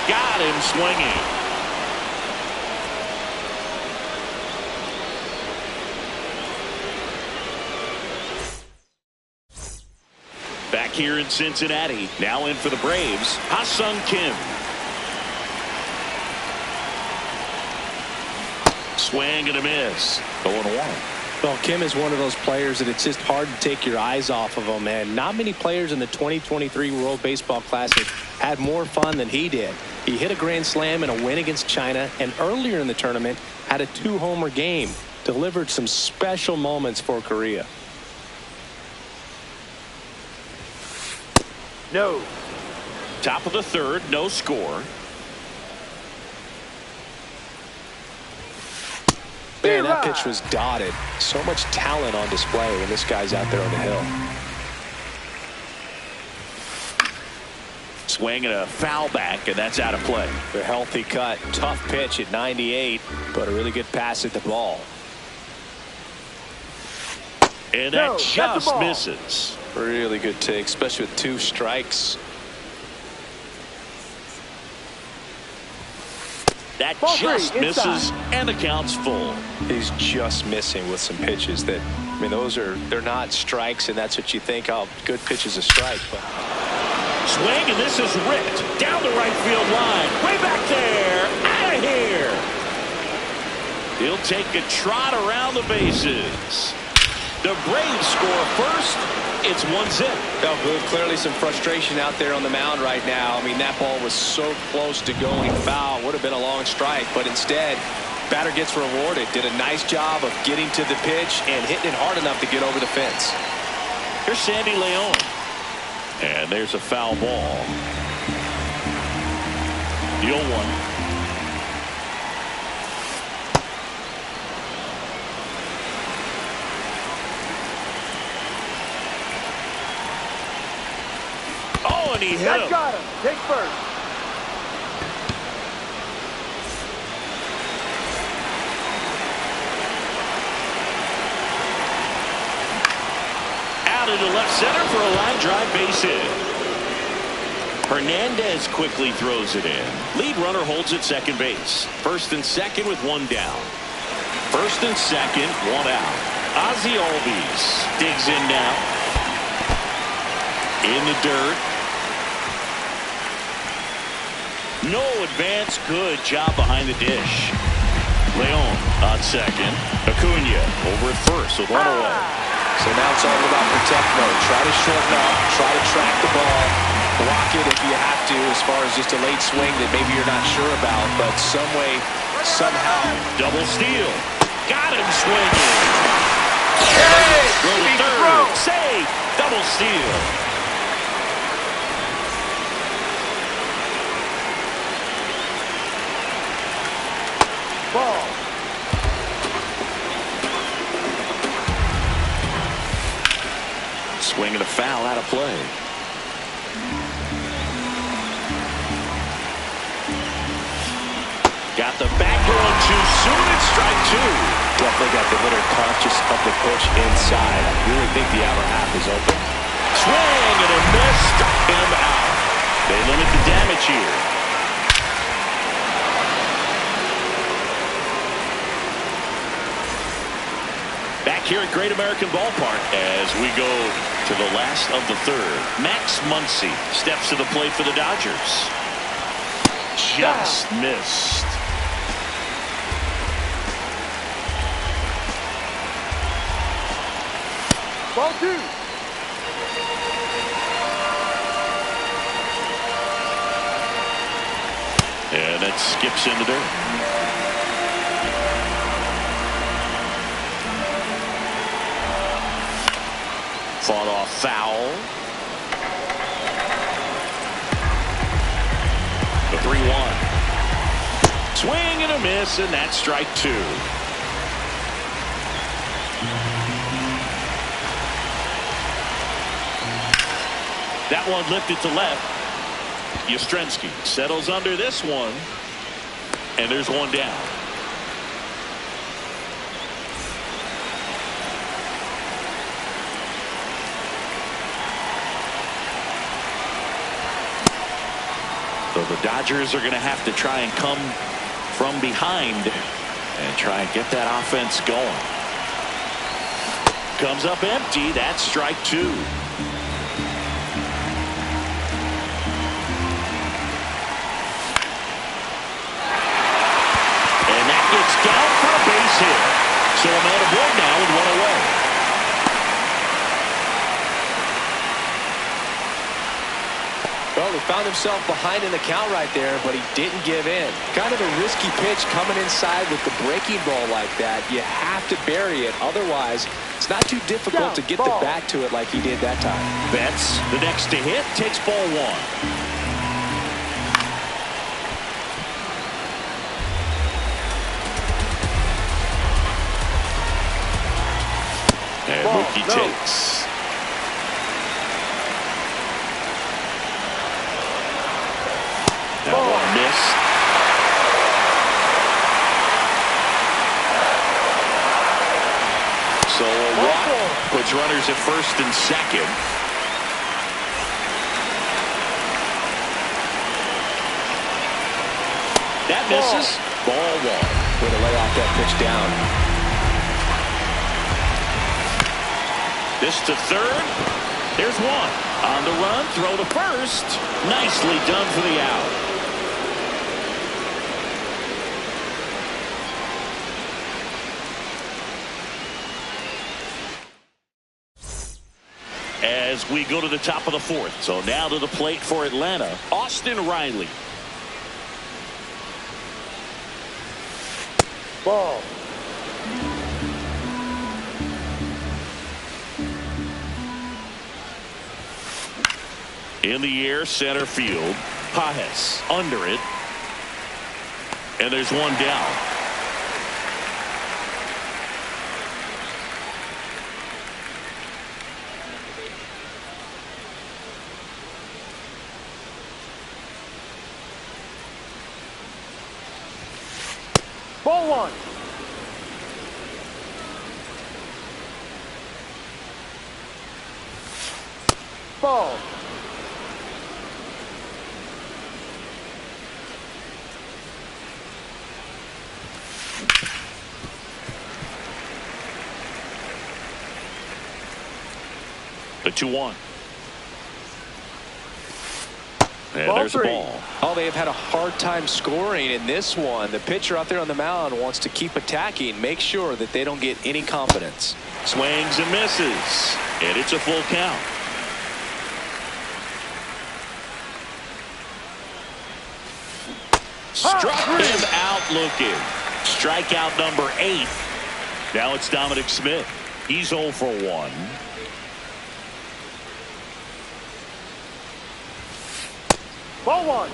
Got got him swinging. Back here in Cincinnati, now in for the Braves, Ha-Sung Kim. Swing and a miss. 0-1. Well, Kim is one of those players that it's just hard to take your eyes off of him, man. Not many players in the 2023 World Baseball Classic had more fun than he did. He hit a grand slam in a win against China, and earlier in the tournament had a 2-homer game. Delivered some special moments for Korea. No. Top of the third, no score. Man, that pitch was dotted. So much talent on display when this guy's out there on the hill. Swing and a foul back, and that's out of play. The healthy cut. Tough pitch at 98, but a really good pass at the ball. And that just misses. Really good take, especially with 2 strikes. That just misses, and the count's full. He's just missing with some pitches that, I mean, they're not strikes, and that's what you think, oh, good pitch is a strike. But swing, and this is ripped down the right field line. Way back there, out of here. He'll take a trot around the bases. The Braves score first. It's 1-0. Oh, good. Clearly some frustration out there on the mound right now. I mean, that ball was so close to going foul. Would have been a long strike, but instead, batter gets rewarded. Did a nice job of getting to the pitch and hitting it hard enough to get over the fence. Here's Sandy Leon. And there's a foul ball. The 0-1. And he hit him. Got him. Take first. Out into left center for a line drive base hit. Hernandez quickly throws it in. Lead runner holds at second base. First and second with 1 down. First and second, 1 out. Ozzie Albies digs in now. In the dirt. No advance. Good job behind the dish. Leon on second. Acuna over at first with 1 away. So now it's all about protect mode. Try to shorten up. Try to track the ball. Block it if you have to, as far as just a late swing that maybe you're not sure about. But some way, somehow. Double steal. Got him swinging. Hey! Throw to third. Save. Double steal. Ball. Swing and a foul out of play. Got the back going too soon. It's strike 2. Definitely got the hitter conscious of the pitch inside. I really think the outer half is open. Swing and a miss. Struck him out. They limit the damage here. Back here at Great American Ballpark as we go to the last of the third. Max Muncy steps to the plate for the Dodgers. Just missed. Ball 2. And that skips into dirt. Fought off foul. The 3-1. Swing and a miss, and that's strike 2. That one lifted to left. Yastrzemski settles under this one, and there's 1 down. So the Dodgers are going to have to try and come from behind and try and get that offense going. Comes up empty. That's strike two. And that gets down for a base hit. So a man aboard now with one away. Well, he found himself behind in the count right there, but he didn't give in. Kind of a risky pitch coming inside with the breaking ball like that. You have to bury it. Otherwise, it's not too difficult to get the bat to it like he did that time. Betts, the next to hit, takes ball one. And Mookie takes. That one missed. So a walk puts runners at first and second. That misses. Ball one. Way to lay off that pitch down. This to third. There's one. On the run, throw to first. Nicely done for the out. As we go to the top of the fourth. So now to the plate for Atlanta, Austin Riley. Ball. In the air, center field. Pajes under it. And there's one down. Ball one. Ball. The 2-1. And Ball there's three. a ball. Oh, they have had a hard time scoring in this one. The pitcher out there on the mound wants to keep attacking, make sure that they don't get any confidence. Swings and misses. And it's a full count. Struck him out looking. Strikeout number 8. Now it's Dominic Smith. He's 0 for 1. Ball one.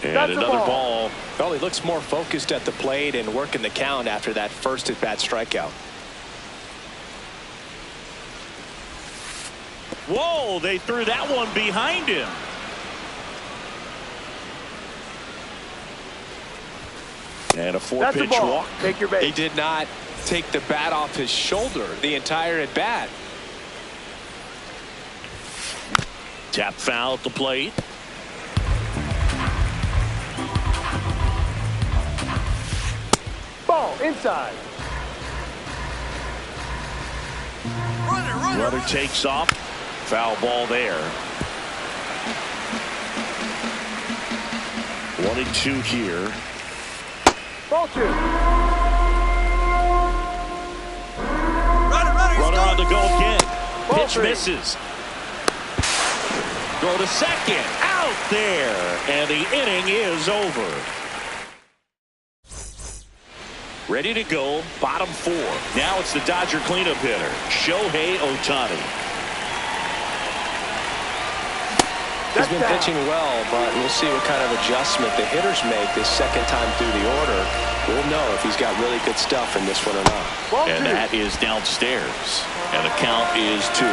And That's a another ball. ball. Well, he looks more focused at the plate and working the count after that first at-bat strikeout. Whoa, they threw that one behind him. And a 4-pitch walk. Take your base. He did not take the bat off his shoulder the entire at-bat. Tap foul at the plate. Ball inside. Runner takes off. Foul ball there. 1-2 here. Ball two. Runner on the go again. Ball Pitch three. misses. Throw to second. Out there. And the inning is over. Ready to go. Bottom 4. Now it's the Dodger cleanup hitter, Shohei Ohtani. He's been pitching well, but we'll see what kind of adjustment the hitters make this second time through the order. We'll know if he's got really good stuff in this one or not. Ball And two. that is downstairs. And the count is 2-0.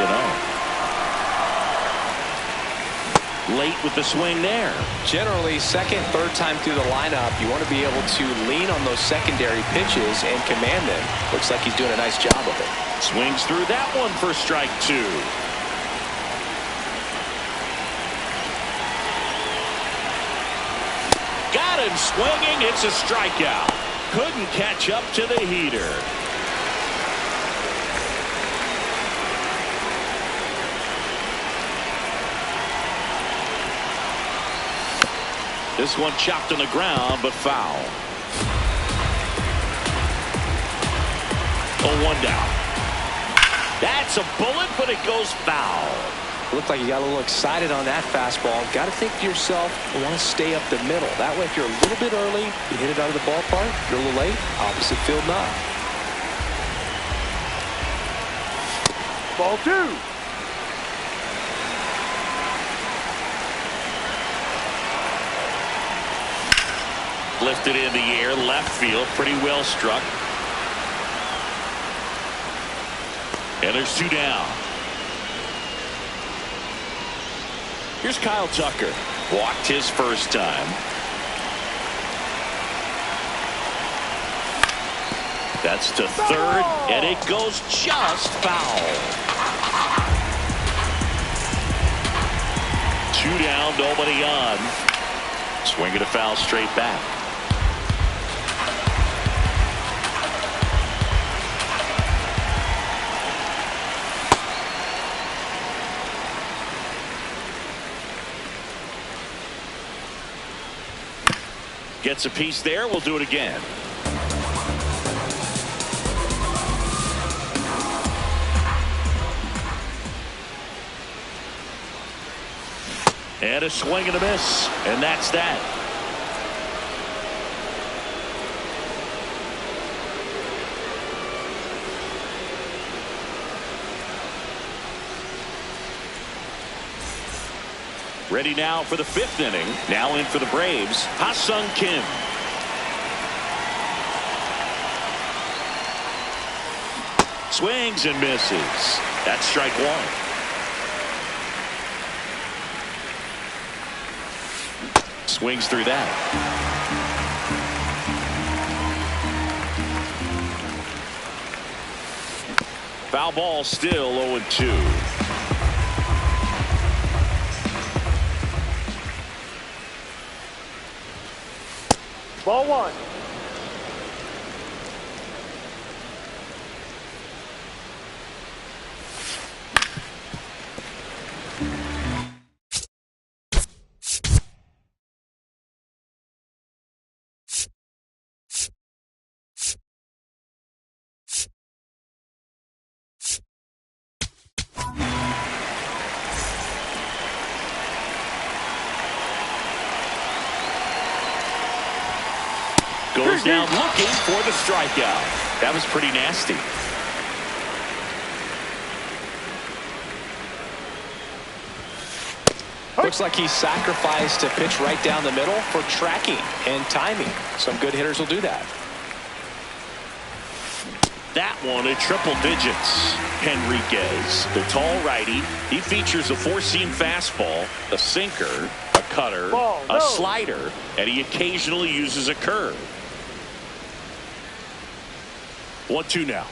late with the swing there. Generally, second, third time through the lineup, you want to be able to lean on those secondary pitches and command them. Looks like he's doing a nice job of it. Swings through that one for strike 2. Got him swinging. It's a strikeout. Couldn't catch up to the heater. This one chopped on the ground, but foul. 0-1 down. That's a bullet, but it goes foul. Looked like you got a little excited on that fastball. Got to think to yourself, I want to stay up the middle. That way, if you're a little bit early, you hit it out of the ballpark. If you're a little late, opposite field knock. Ball 2. Lifted in the air, left field, pretty well struck. And there's 2 down. Here's Kyle Tucker. Walked his first time. That's to third, and it goes just foul. 2 down, nobody on. Swing and a foul straight back. Gets a piece there. We'll do it again. And a swing and a miss. And that's that. Ready now for the 5th inning. Now in for the Braves, Ha-Sung Kim. Swings and misses. That's strike 1. Swings through that. Foul ball, still 0-2. Ball 1. Goes down looking for the strikeout. That was pretty nasty. Looks like he sacrificed a pitch right down the middle for tracking and timing. Some good hitters will do that. That one at triple digits. Henriquez, the tall righty. He features a 4-seam fastball, a sinker, a cutter, a slider, and he occasionally uses a curve. 1-2 now.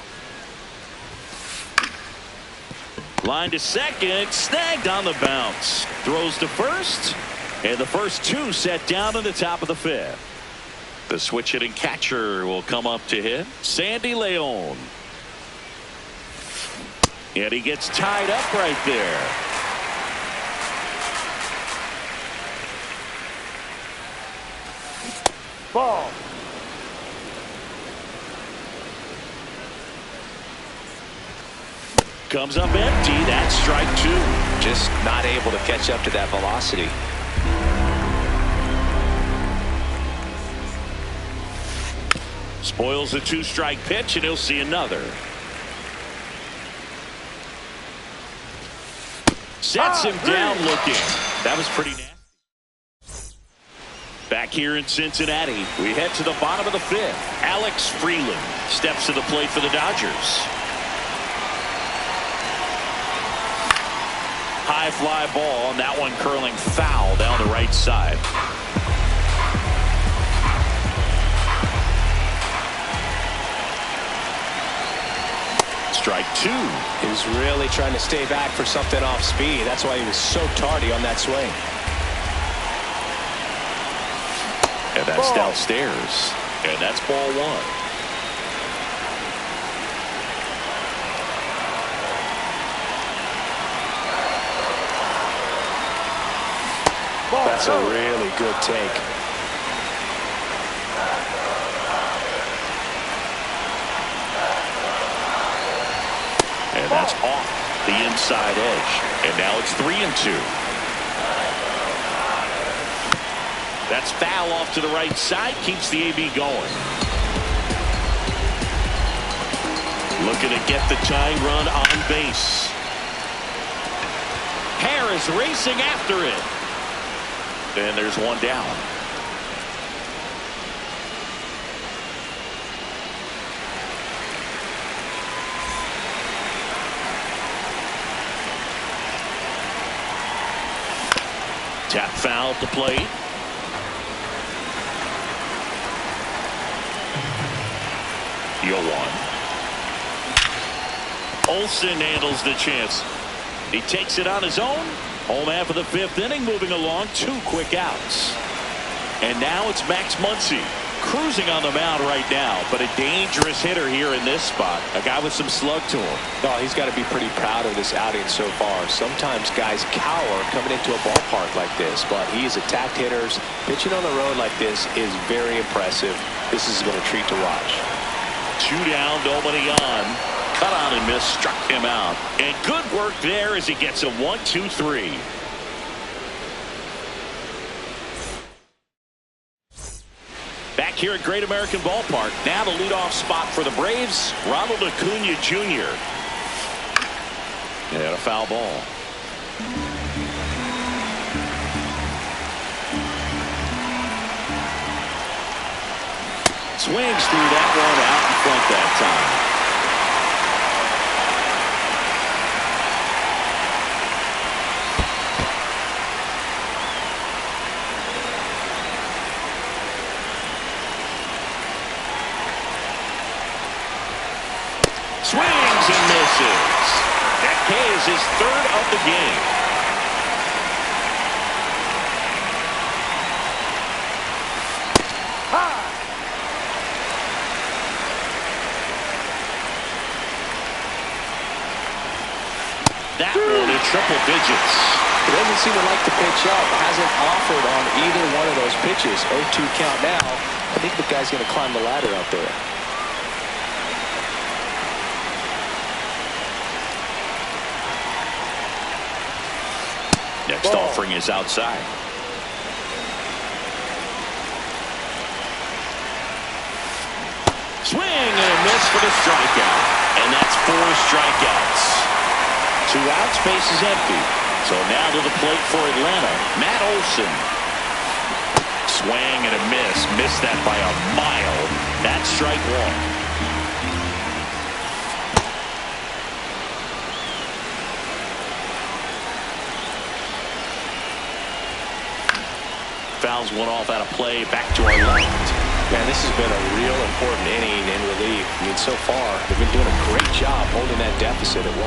Line to second, snagged on the bounce. Throws to first, and the first 2 set down in the top of the 5th. The switch hitting catcher will come up to hit, Sandy Leon. And he gets tied up right there. Ball. Comes up empty. That's strike 2. Just not able to catch up to that velocity. Spoils a 2-strike pitch, and he'll see another. Sets him down looking. That was pretty nasty. Back here in Cincinnati, we head to the bottom of the 5th. Alex Freeland steps to the plate for the Dodgers. High fly ball, and that one curling foul down the right side. Strike two. He was really trying to stay back for something off speed. That's why he was so tardy on that swing. And that's downstairs. And that's ball one. That's a really good take. And that's off the inside edge. And now it's 3-2. That's foul off to the right side. Keeps the AB going. Looking to get the tying run on base. Harris racing after it. And there's one down. Tap foul at the plate. Deal one. Olsen handles the chance. He takes it on his own. Home half of the fifth inning, moving along. 2 quick outs. And now it's Max Muncy cruising on the mound right now, but a dangerous hitter here in this spot. A guy with some slug to him. No, he's got to be pretty proud of this outing so far. Sometimes guys cower coming into a ballpark like this, but he's attacked hitters. Pitching on the road like this is very impressive. This has been a treat to watch. 2 down, nobody on. Cut on and miss, struck him out. And good work there as he gets a 1-2-3. Back here at Great American Ballpark. Now the leadoff spot for the Braves, Ronald Acuna Jr. And a foul ball. Swings through that one out in front that time. Swings and misses. That K is his 3rd of the game. That one in triple digits. He doesn't seem to like to pitch up. Hasn't offered on either one of those pitches. 0-2 count now. I think the guy's going to climb the ladder out there. Next offering is outside. Swing and a miss for the strikeout. And that's 4 strikeouts. 2 outs, base is empty. So now to the plate for Atlanta, Matt Olson. Swing and a miss. Missed that by a mile. That's strike 1. Fouls one off out of play. Back to our left. Man, this has been a real important inning in relief. I mean, so far, they've been doing a great job holding that deficit at 1.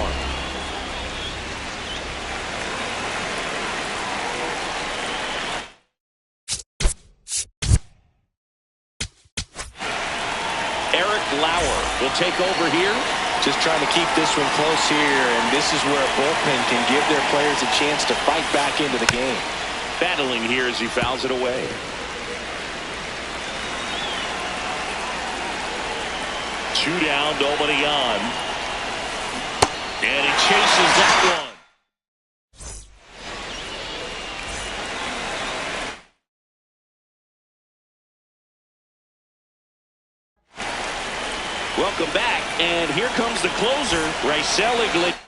Eric Lauer will take over here. Just trying to keep this one close here, and this is where a bullpen can give their players a chance to fight back into the game. Battling here as he fouls it away. Two down, nobody on. And he chases that one. Welcome back, and here comes the closer, Raisel Iglesias.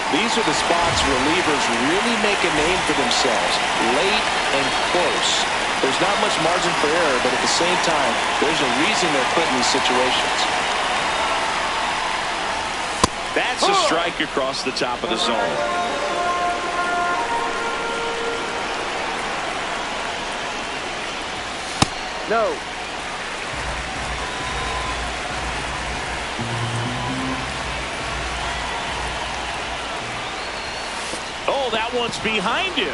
These are the spots relievers really make a name for themselves. Late and close. There's not much margin for error, but at the same time, there's a reason they're put in these situations. That's a strike across the top of the zone. No. Oh, that one's behind him.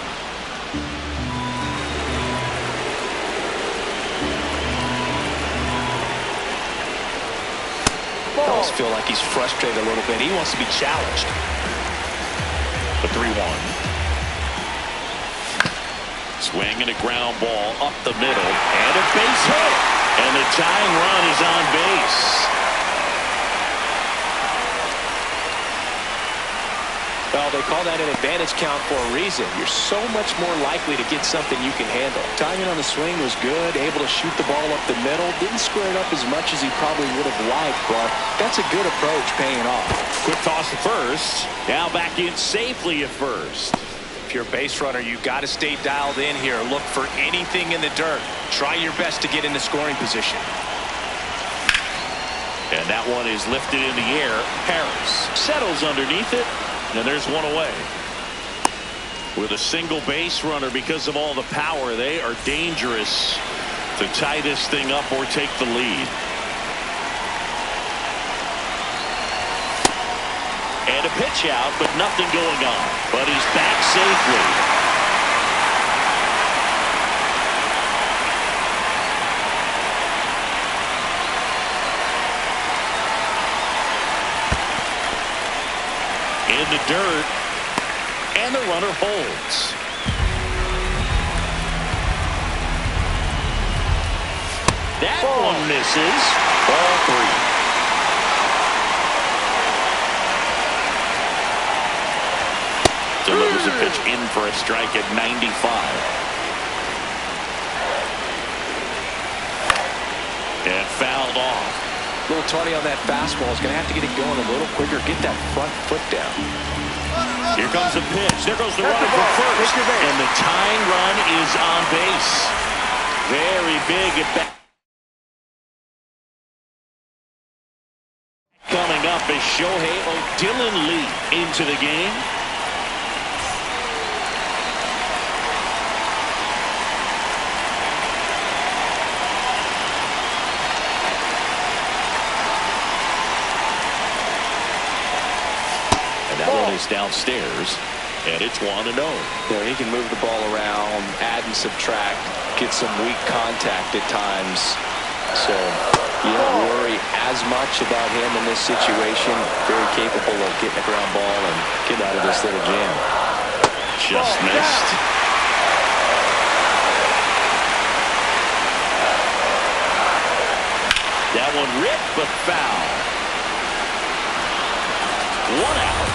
Does feel like he's frustrated a little bit. He wants to be challenged. The 3-1. Swing and a ground ball up the middle. And a base hit. And the tying run is on base. Well, they call that an advantage count for a reason. You're so much more likely to get something you can handle. Timing on the swing was good, able to shoot the ball up the middle. Didn't square it up as much as he probably would have liked, but that's a good approach paying off. Quick toss to first. Now back in safely at first. If you're a base runner, you've got to stay dialed in here. Look for anything in the dirt. Try your best to get in the scoring position. And that one is lifted in the air. Harris settles underneath it. And there's one away. With a single base runner, because of all the power, they are dangerous to tie this thing up or take the lead. And a pitch out, but nothing going on. But he's back safely. In the dirt, and the runner holds. That one misses. Ball 3. Delivers a pitch in for a strike at 95. And fouled off. A little tawny on that fastball. Is going to have to get it going a little quicker. Get that front foot down. Here comes the pitch. There goes the runner for first. And the tying run is on base. Very big at bat. Coming up is Shohei O'Dillon-Lee into the game. That one is downstairs, and it's 1-0. He can move the ball around, add and subtract, get some weak contact at times. So you don't worry as much about him in this situation. Very capable of getting a ground ball and get out of this little jam. Just missed. That one ripped, but foul. 1 out.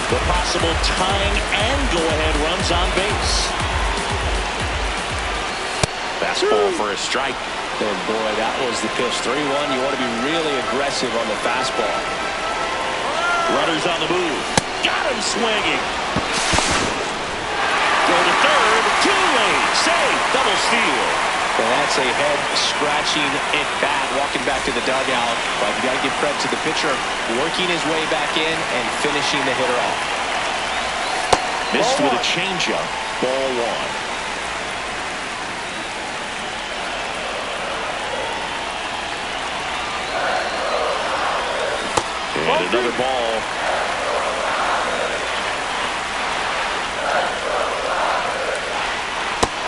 The possible tying and go-ahead runs on base. Fastball for a strike. And boy, that was the pitch. 3-1. You want to be really aggressive on the fastball. Runners on the move. Got him swinging. Go to third. Too late. Save. Double steal. And that's a head-scratching at-bat, walking back to the dugout. But you got to give credit to the pitcher, working his way back in and finishing the hitter off. Missed with a changeup. Ball 1. And another ball.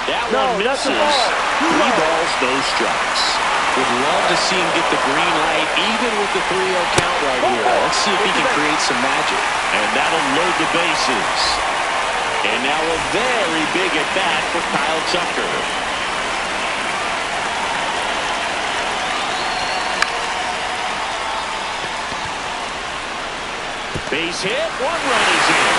That one misses. 3 balls, no strikes. Would love to see him get the green light, even with the 3-0 count right here. Let's see if he can create some magic. And that'll load the bases. And now a very big at-bat for Kyle Tucker. Base hit, 1 run is in.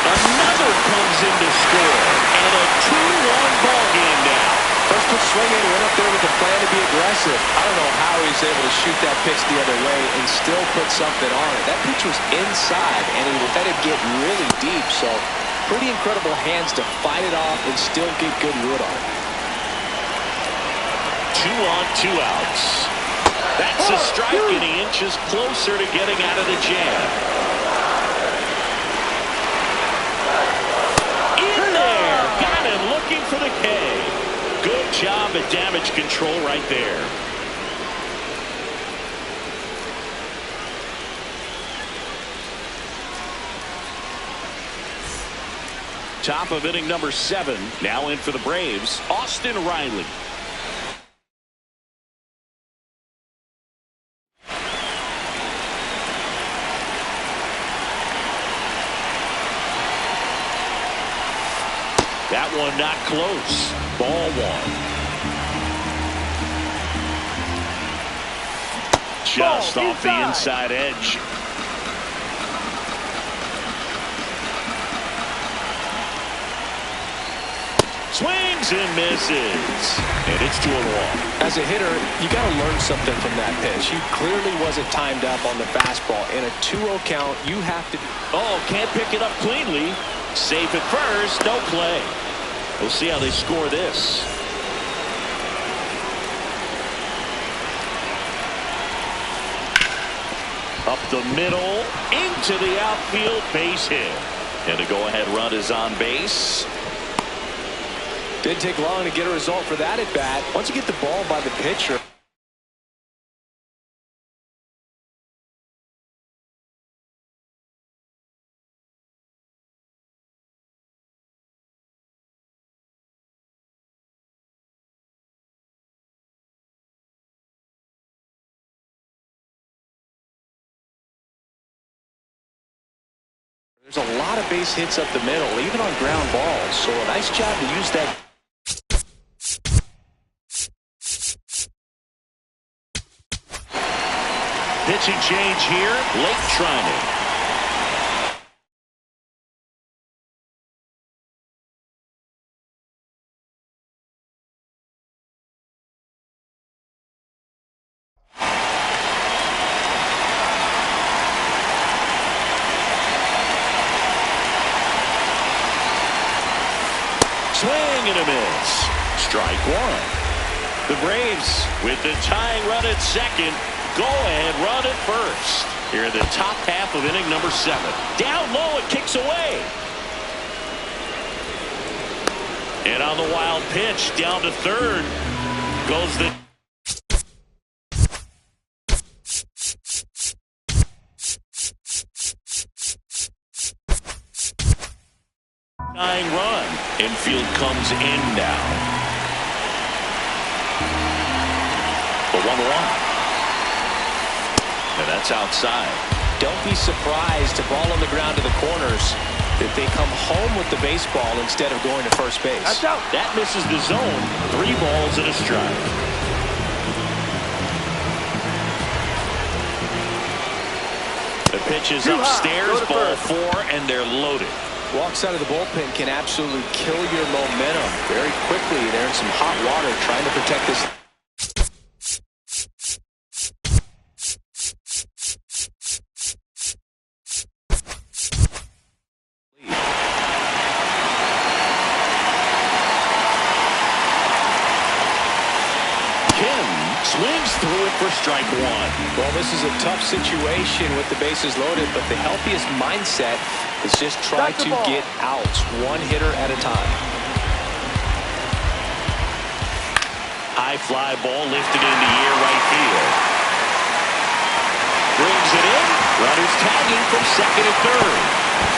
Another comes in to score. And a 2-1 ball game now. First pitch swinging, went up there with a plan to be aggressive. I don't know how he's able to shoot that pitch the other way and still put something on it. That pitch was inside, and he let it get really deep. So pretty incredible hands to fight it off and still get good wood on it. 2 on, 2 outs. That's a strike, and he inches closer to getting out of the jam. In there. Got him looking for the K. Good job at damage control right there. Top of inning number 7. Now in for the Braves, Austin Riley. That one not close. Ball 1. Just off the inside edge. Swings and misses. And it's 2-1. As a hitter, you got to learn something from that pitch. He clearly wasn't timed up on the fastball. In a 2-0 count, you have to... Oh, can't pick it up cleanly. Safe at first. No play. We'll see how they score this. Up the middle. Into the outfield. Base hit. And the go-ahead run is on base. Didn't take long to get a result for that at bat. Once you get the ball by the pitcher. There's a lot of base hits up the middle, even on ground balls. So a nice job to use that. Pitching change here. Late Trining. Swing and a miss. Strike 1. The Braves with the tying run at second. Go ahead, run at first. Here in the top half of inning number 7. Down low, it kicks away. And on the wild pitch, down to third goes the... tying run. Infield comes in now. The 1-1. And that's outside. Don't be surprised to ball on the ground to the corners if they come home with the baseball instead of going to first base. That's out. That misses the zone. 3 balls and a strike. The pitch is upstairs, ball 4, and they're loaded. Walks out of the bullpen can absolutely kill your momentum very quickly. They're in some hot water trying to protect this. Swings through it for strike 1. Well, this is a tough situation with the bases loaded, but the healthiest mindset is just try to get outs, 1 hitter at a time. High fly ball lifted in the air right field. Brings it in. Runners tagging from second and third.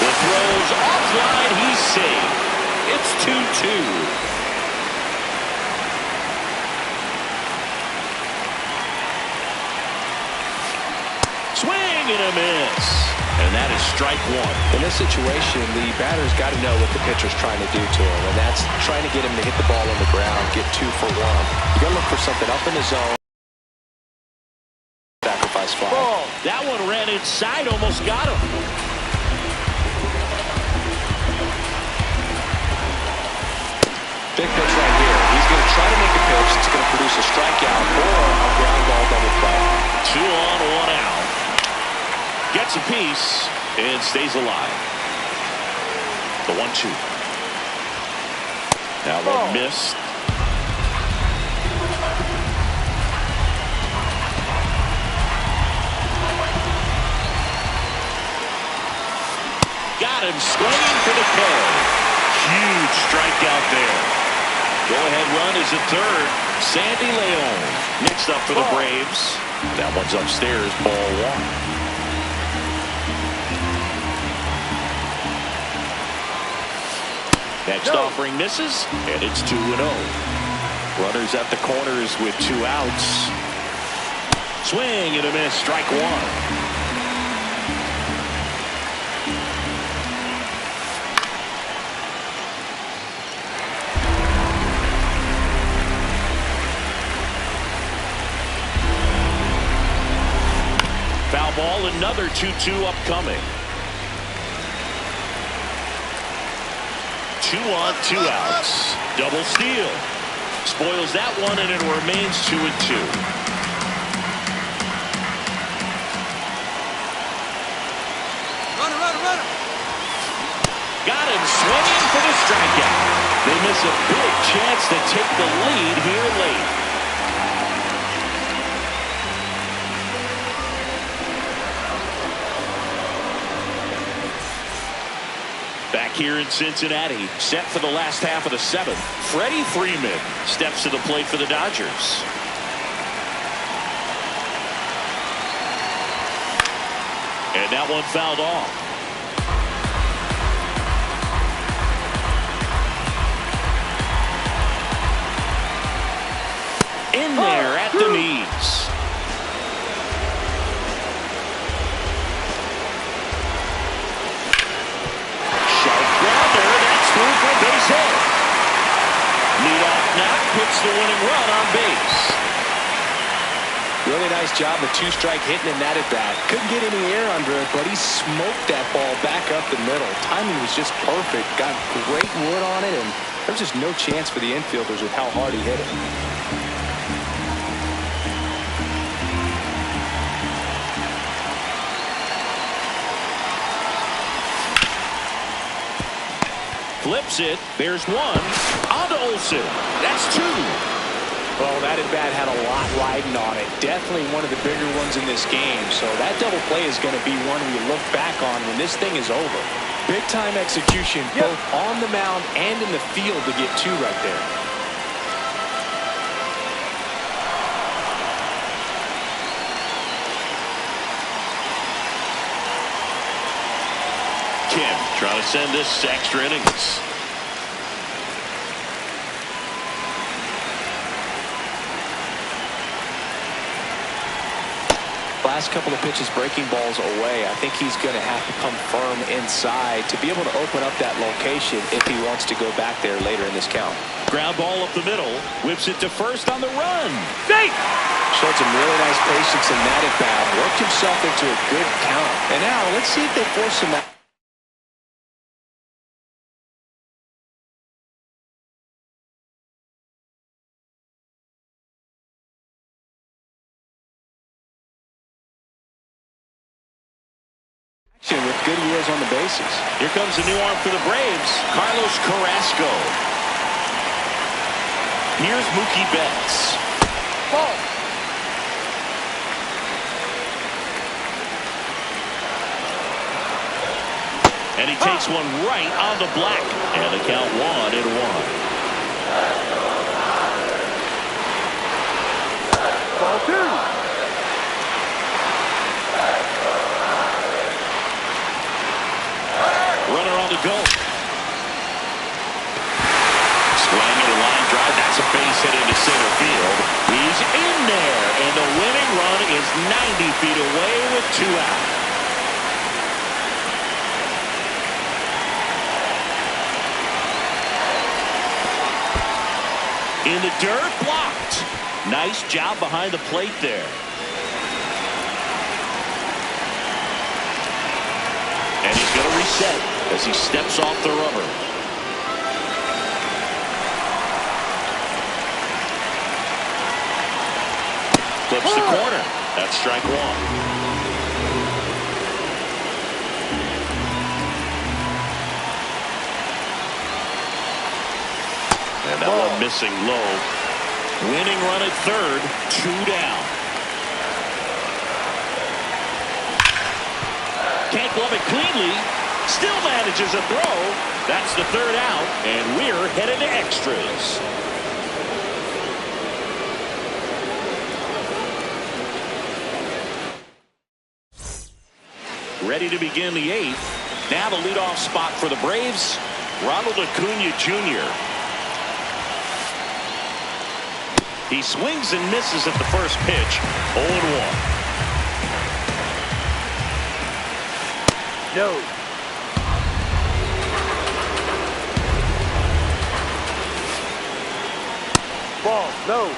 The throw's offline. He's safe. It's 2-2. Swing and a miss. And that is strike 1. In this situation, the batter's got to know what the pitcher's trying to do to him, and that's trying to get him to hit the ball on the ground, get 2 for 1. You got to look for something up in the zone. Sacrifice fly. Oh, that one ran inside, almost got him. Big pitch right here. He's going to try to make a pitch that's going to produce a strikeout or a ground ball double play. 2 on, 1 out. Gets a piece and stays alive. The 1-2. Now one missed. him swinging for the K. Huge strikeout there. Go-ahead run is at third. Sandy Leon next up for the Braves. That one's upstairs, ball one. Next offering misses, and it's 2-0. Runners at the corners with 2 outs. Swing and a miss, strike one. Foul ball, another 2-2 upcoming. 2 on, 2 outs. Double steal. Spoils that one, and it remains 2-2. Runner. Got him swinging for the strikeout. They miss a big chance to take the lead here late. Back here in Cincinnati, set for the last half of the 7th. Freddie Freeman steps to the plate for the Dodgers. And that one fouled off. In there at the knees. Base hit. Leadoff knock puts the winning run on base. Really nice job with 2-strike hitting in that at bat. Couldn't get any air under it, but he smoked that ball back up the middle. Timing was just perfect. Got great wood on it, and there was just no chance for the infielders with how hard he hit it. Flips it. There's one. On to Olsen. That's 2. Well, that at-bat had a lot riding on it. Definitely one of the bigger ones in this game. So that double play is going to be one we look back on when this thing is over. Big-time execution, both on the mound and in the field to get 2 right there. Kim trying to send this to extra innings. Last couple of pitches breaking balls away. I think he's going to have to come firm inside to be able to open up that location if he wants to go back there later in this count. Ground ball up the middle. Whips it to first on the run. Safe. Showed some really nice patience in that at bat. Worked himself into a good count. And now let's see if they force him out. With good wheels on the bases. Here comes a new arm for the Braves. Carlos Carrasco. Here's Mookie Betts. Ball. And he takes one right on the black. And the count 1-1. Ball 2. Runner on the go. Swing and a line drive. That's a base hit into center field. He's in there. And the winning run is 90 feet away with 2 out. In the dirt, blocked. Nice job behind the plate there. And he's going to reset as he steps off the rubber. Flips the corner. That's strike 1. And that one missing low. Winning run at third. 2 down. Can't glove it cleanly. Still manages a throw. That's the third out, and we're headed to extras. Ready to begin the eighth. Now the leadoff spot for the Braves, Ronald Acuna Jr. He swings and misses at the first pitch. 0-1. No. Ball. No.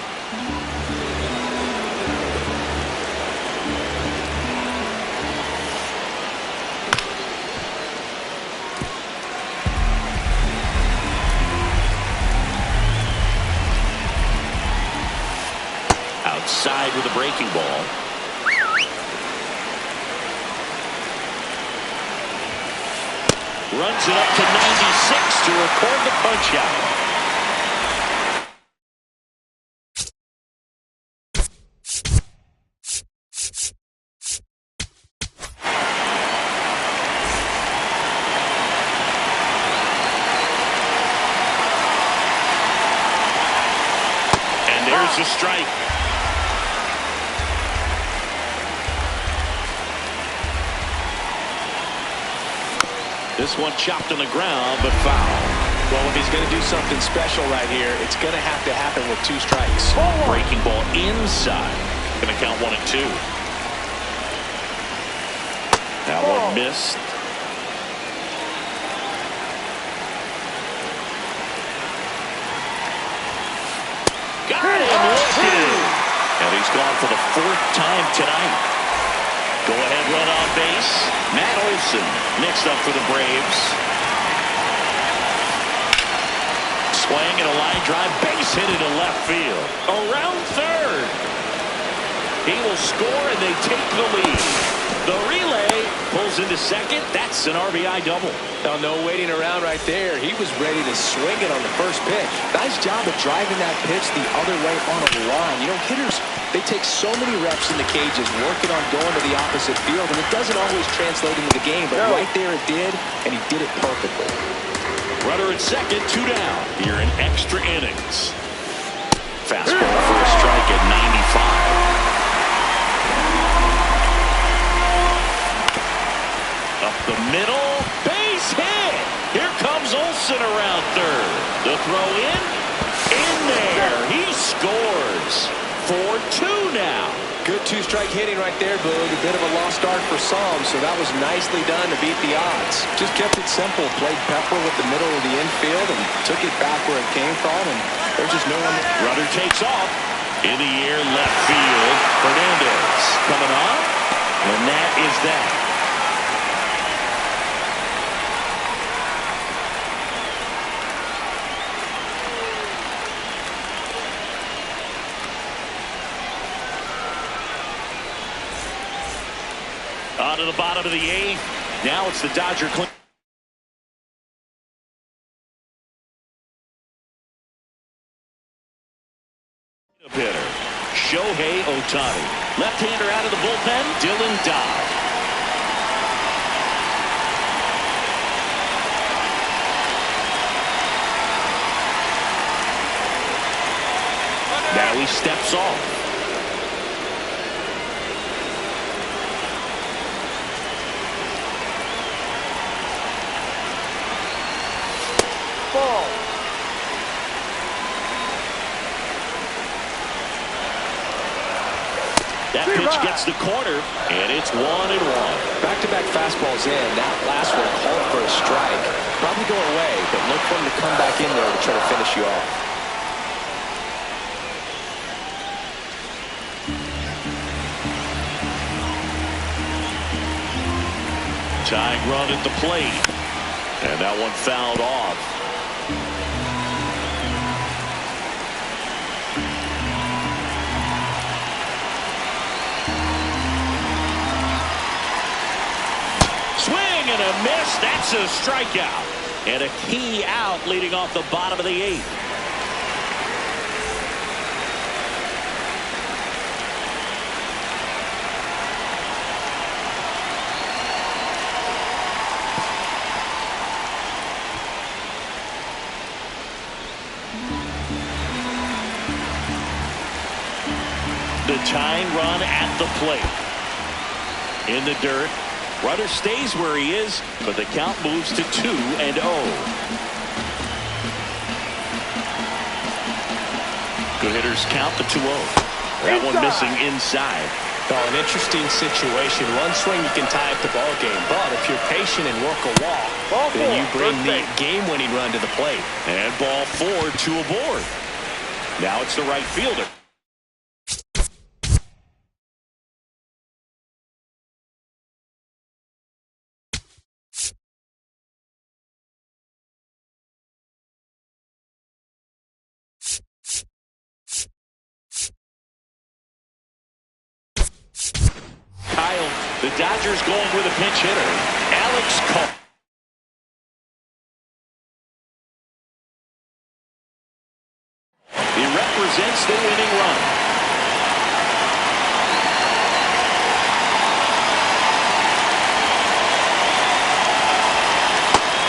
Outside with a breaking ball. Runs it up to 96 to record the punch out. And there's a strike. This one chopped on the ground, but foul. Well, if he's going to do something special right here, it's going to have to happen with 2 strikes. Breaking ball inside. Going to count 1 and 2. That one missed. Got him lifted. And he's gone for the 4th time tonight. Go ahead run on base. Matt Olson next up for the Braves. Swing and a line drive, base hit into left field. Around third. He will score and they take the lead. The relay pulls into second. That's an RBI double. Now, no waiting around right there. He was ready to swing it on the first pitch. Nice job of driving that pitch the other way on a line. You know, hitters, they take so many reps in the cages working on going to the opposite field, and it doesn't always translate into the game, but right there it did, and he did it perfectly. Runner at second, 2 down. Here in extra innings. Fastball for a strike at 95. Up the middle, base hit. Here comes Olson around third. The throw in there. He scores. 4-2 now. Good 2-strike hitting right there, Boog. A bit of a lost start for some, so that was nicely done to beat the odds. Just kept it simple. Played pepper with the middle of the infield and took it back where it came from, and there's just no one. Runner takes off. In the air, left field. Fernandez coming off, and that is that. On to the bottom of the 8th. Now it's the Dodger clean. Hitter Shohei Ohtani. Left-hander out of the bullpen, Dylan Dodd. Now he steps off. Ball. That pitch gets the corner, and it's 1-1. Back-to-back fastballs in. That last one called for a strike. Probably go away, but look for him to come back in there to try to finish you off. Tying run at the plate. And that one fouled off. Swing and a miss. That's a strikeout. And a key out leading off the bottom of the 8th. The tying run at the plate. In the dirt. Runner stays where he is, but the count moves to 2-0. Good hitters count the 2-0. That one missing inside. Oh, an interesting situation. One swing you can tie up the ball game, but if you're patient and work a walk, then you bring the game-winning run to the plate. And ball 4 to aboard. Now it's the right fielder. The Dodgers going with a pinch hitter, Alex Cole. He represents the winning run.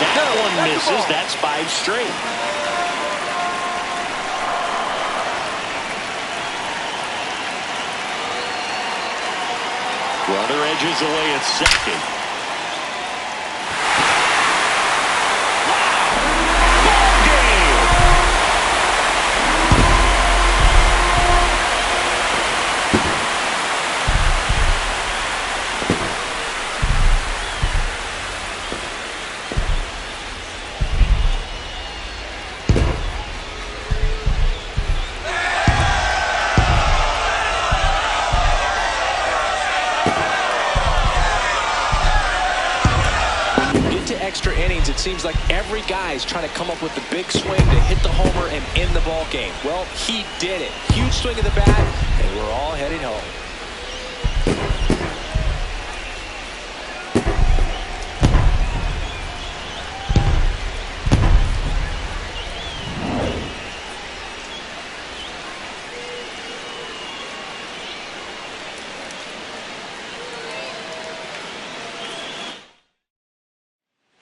That one misses. That's 5 straight. Runner edges away at second. Wow! Ball game! Extra innings, it seems like every guy is trying to come up with the big swing to hit the homer and end the ball game. Well, he did it. Huge swing of the bat, and we're all headed home.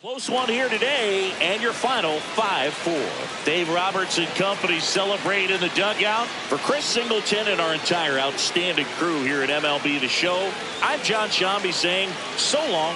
Close one here today, and your final 5-4. Dave Roberts and company celebrate in the dugout. For Chris Singleton and our entire outstanding crew here at MLB The Show, I'm John Shambi saying so long.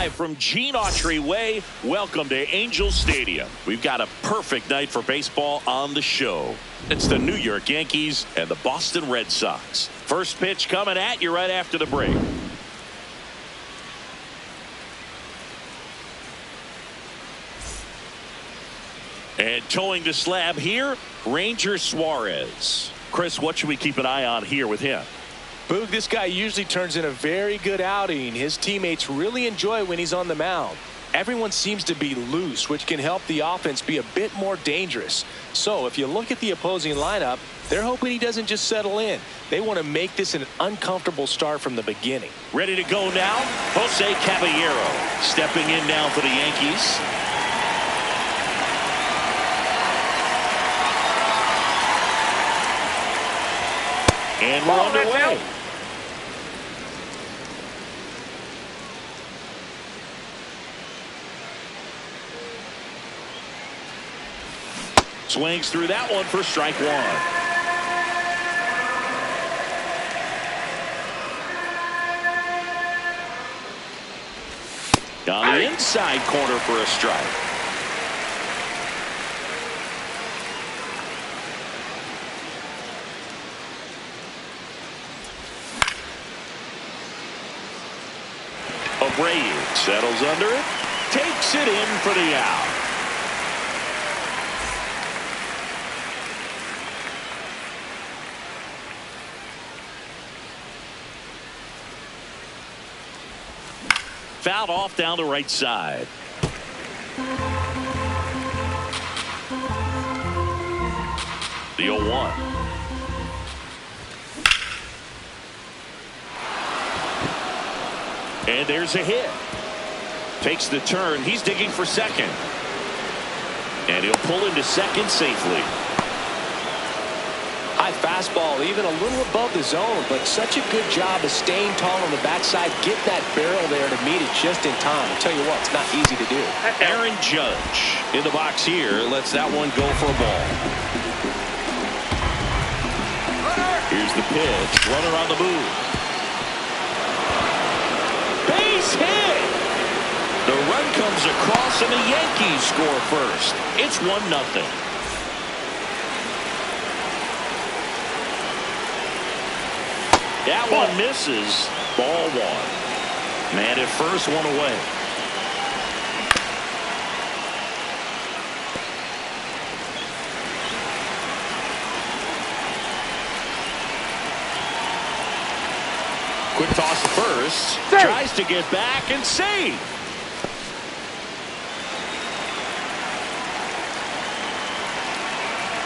live from Gene Autry Way. Welcome to Angel Stadium. We've got a perfect night for baseball on the show. It's the New York Yankees and the Boston Red Sox. First pitch coming at you right after the break. And towing the slab here, Ranger Suarez. Chris, what should we keep an eye on here with him? Boog, this guy usually turns in a very good outing. His teammates really enjoy when he's on the mound. Everyone seems to be loose, which can help the offense be a bit more dangerous. So if you look at the opposing lineup, they're hoping he doesn't just settle in. They want to make this an uncomfortable start from the beginning. Ready to go now, Jose Caballero stepping in now for the Yankees. And we're underway. Swings through that one for strike one. On the inside corner for a strike. Abreu settles under it, takes it in for the out. Fouled off down the right side. The 0-1. And there's a hit. Takes the turn. He's digging for second. And he'll pull into second safely. High fastball, even a little above the zone, but such a good job of staying tall on the backside. Get that barrel there to meet it just in time. I'll tell you what, it's not easy to do. Aaron Judge in the box here lets that one go for a ball. Here's the pitch. Runner on the move. Base hit. The run comes across and the Yankees score first. It's 1-0. That one misses. Ball one. Man at first, one away. Quick toss to first. Save. Tries to get back and save.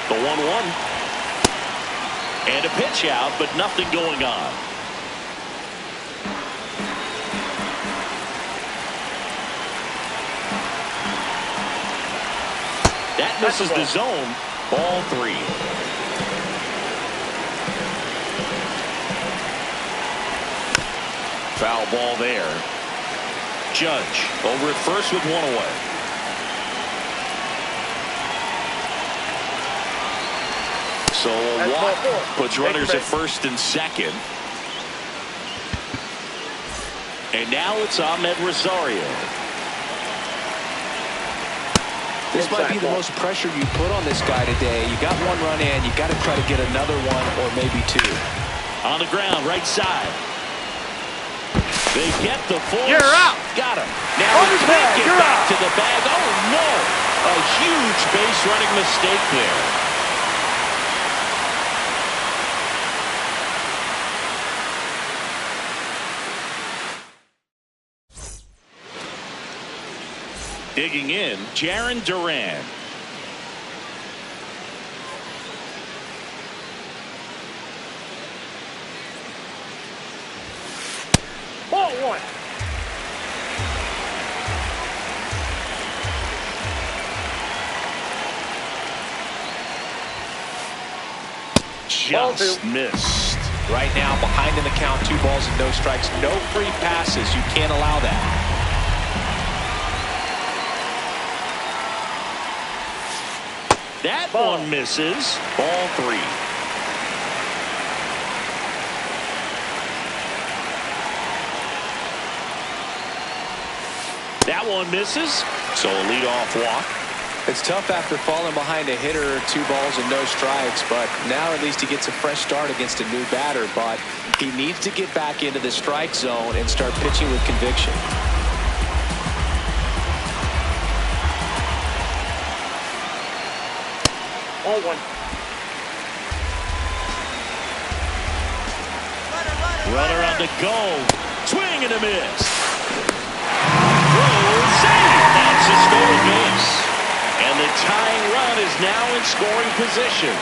The 1-1. And a pitch out, but nothing going on. That misses the zone. Ball 3. Foul ball there. Judge over at first with one away. So a walk puts runners at first and second. And now it's Ahmed Rosario. This might be the most pressure you put on this guy today. You got one run in, you got to try to get another one or maybe two. On the ground, right side. They get the force. You're out. Got him. Now he can't get back to the bag. Oh no! A huge base running mistake there. Digging in, Jarren Duran. Ball one. Just missed. Right now, behind in the count, 2 balls and no strikes. No free passes. You can't allow that. That one misses. Ball 3. one misses, so a leadoff walk. It's tough after falling behind a hitter, 2 balls and no strikes, but now at least he gets a fresh start against a new batter. But he needs to get back into the strike zone and start pitching with conviction. Ball 1. Runner on the go. Swing and a miss. Throw, save. That's a stolen base. And the tying run is now in scoring position.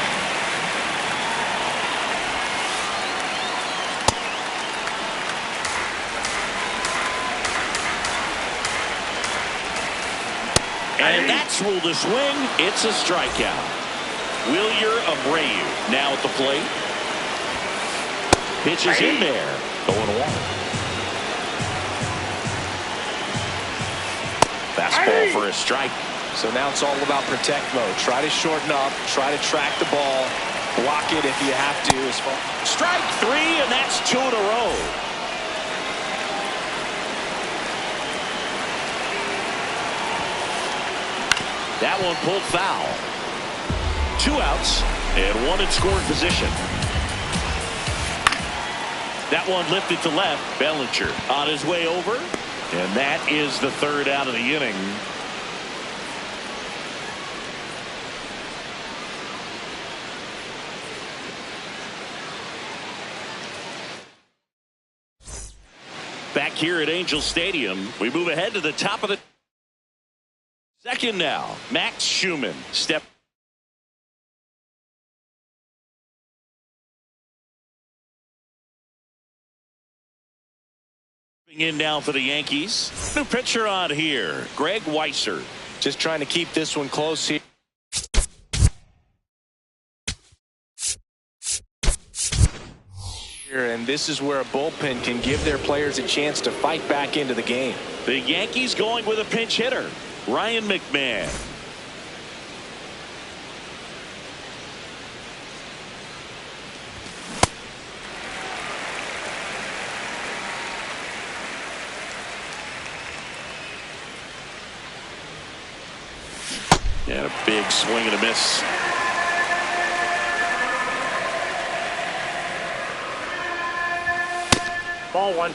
And that's ruled a swing. It's a strikeout. Wilyer Abreu now at the plate. Pitches in there. 0-1. Fastball for a strike. So now it's all about protect mode. Try to shorten up. Try to track the ball. Block it if you have to. Strike 3, and that's 2 in a row. That one pulled foul. 2 outs and 1 in scoring position. That one lifted to left. Bellinger on his way over. And that is the 3rd out of the inning. Back here at Angel Stadium, we move ahead to the top of the 2nd now. Max Schumann step. In now for the Yankees. New pitcher on here, Greg Weisser. Just trying to keep this one close here. And this is where a bullpen can give their players a chance to fight back into the game. The Yankees going with a pinch hitter, Ryan McMahon. And a big swing and a miss. Ball 1.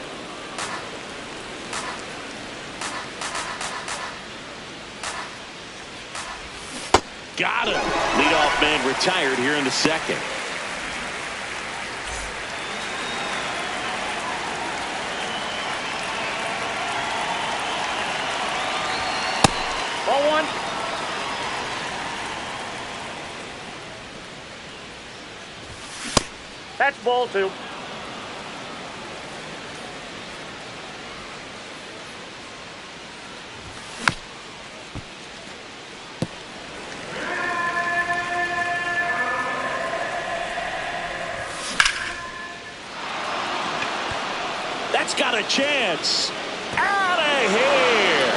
Got him. Leadoff man retired here in the 2nd. Ball 1. That's ball 2. That's got a chance. Out of here.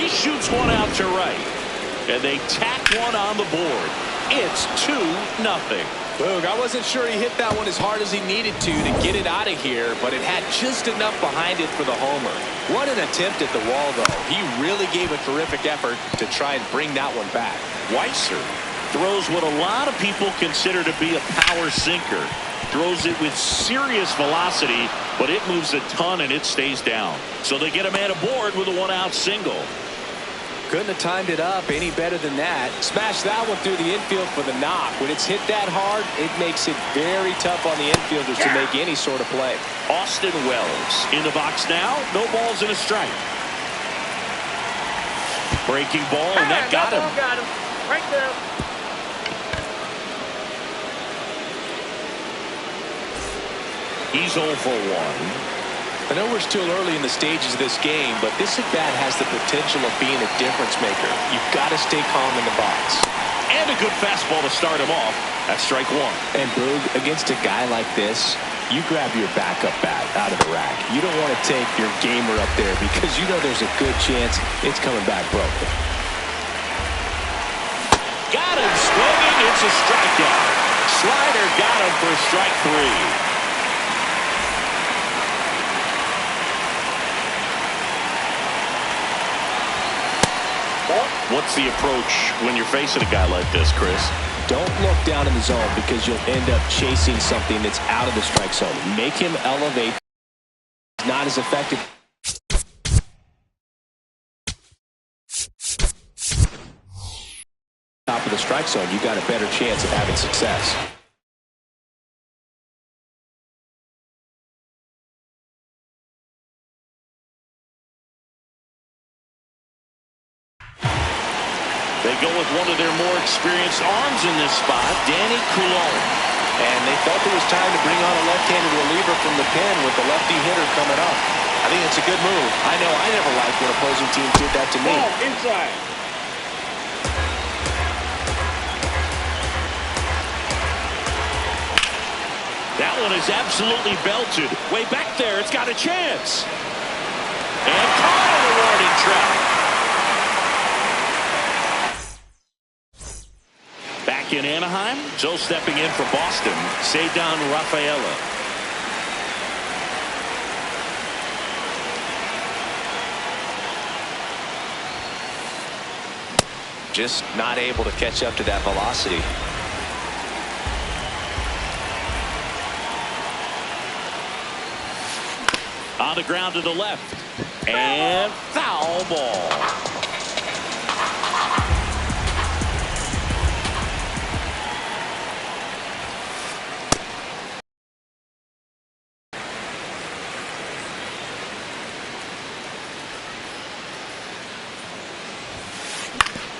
He shoots one out to right. And they tack one on the board. It's 2-0. Boog, I wasn't sure he hit that one as hard as he needed to get it out of here, but it had just enough behind it for the homer. What an attempt at the wall, though. He really gave a terrific effort to try and bring that one back. Weisser throws what a lot of people consider to be a power sinker. Throws it with serious velocity, but it moves a ton and it stays down. So they get a man aboard with a 1-out single. Couldn't have timed it up any better than that. Smashed that one through the infield for the knock. When it's hit that hard, it makes it very tough on the infielders to make any sort of play. Austin Wells in the box now. No balls and a strike. Breaking ball, and that got him. Got him. Right there. He's 0 for 1. I know we're still early in the stages of this game, but this at-bat has the potential of being a difference maker. You've got to stay calm in the box. And a good fastball to start him off. That's strike 1. And Boog, against a guy like this, you grab your backup bat out of the rack. You don't want to take your gamer up there because you know there's a good chance it's coming back broken. Got him swinging. It's a strikeout. Slider got him for strike 3. What's the approach when you're facing a guy like this, Chris? Don't look down in the zone because you'll end up chasing something that's out of the strike zone. Make him elevate. Not as effective. Top of the strike zone, you got a better chance of having success. They go with one of their more experienced arms in this spot, Danny Coulomb. And they felt it was time to bring on a left-handed reliever from the pen with the lefty hitter coming up. I think it's a good move. I know I never liked when opposing teams did that to me. Ball inside. That one is absolutely belted. Way back there, it's got a chance. And caught on the warning track. Back in Anaheim, Joe stepping in for Boston. Aguitavivela. Just not able to catch up to that velocity. On the ground to the left. And foul ball.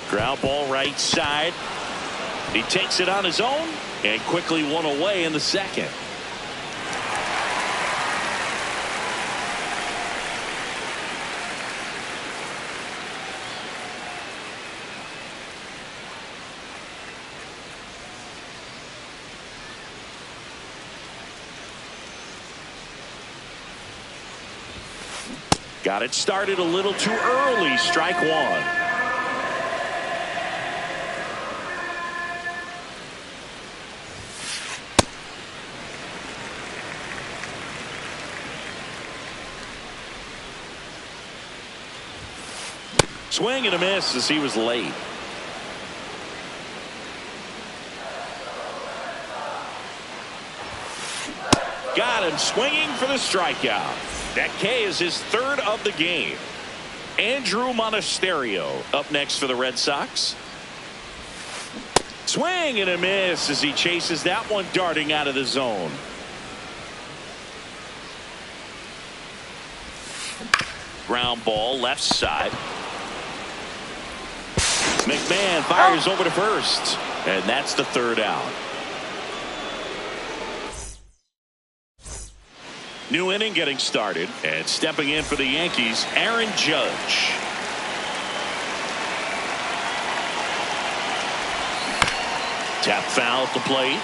Ground ball right side. He takes it on his own and quickly one away in the second. Got it started a little too early. Strike one. Swing and a miss as he was late. Got him swinging for the strikeout. That K is his third of the game. Andrew Monasterio up next for the Red Sox. Swing and a miss as he chases that one darting out of the zone. Ground ball left side. McMahon fires over to first, and that's the third out. New inning getting started, and stepping in for the Yankees, Aaron Judge. Tap foul at the plate.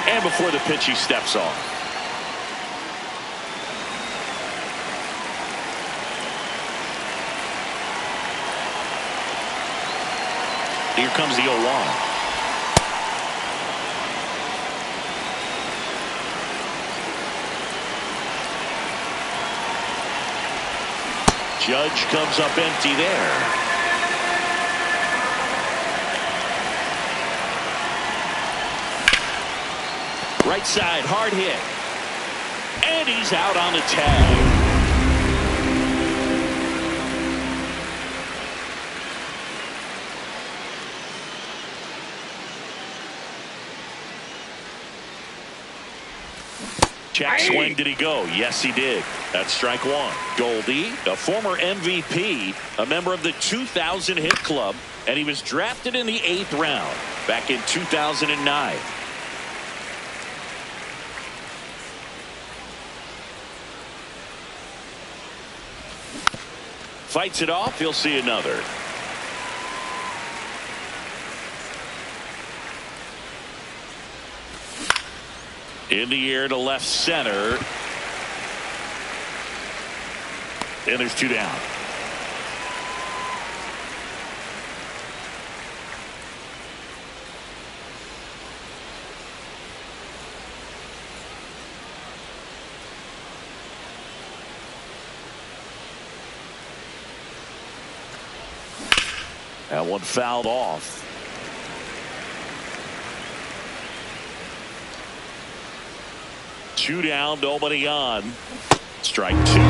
And before the pitch, he steps off. Here comes the 0-1. Judge comes up empty there. Right side, hard hit. And he's out on the tag. Check swing, did he go? Yes, he did. That's strike one. Goldie, a former MVP, a member of the 2000 hit club, and he was drafted in the 8th round back in 2009. Fights it off. He'll see another. In the air to left center. And there's two down. That one fouled off. Two down, nobody on. Strike two.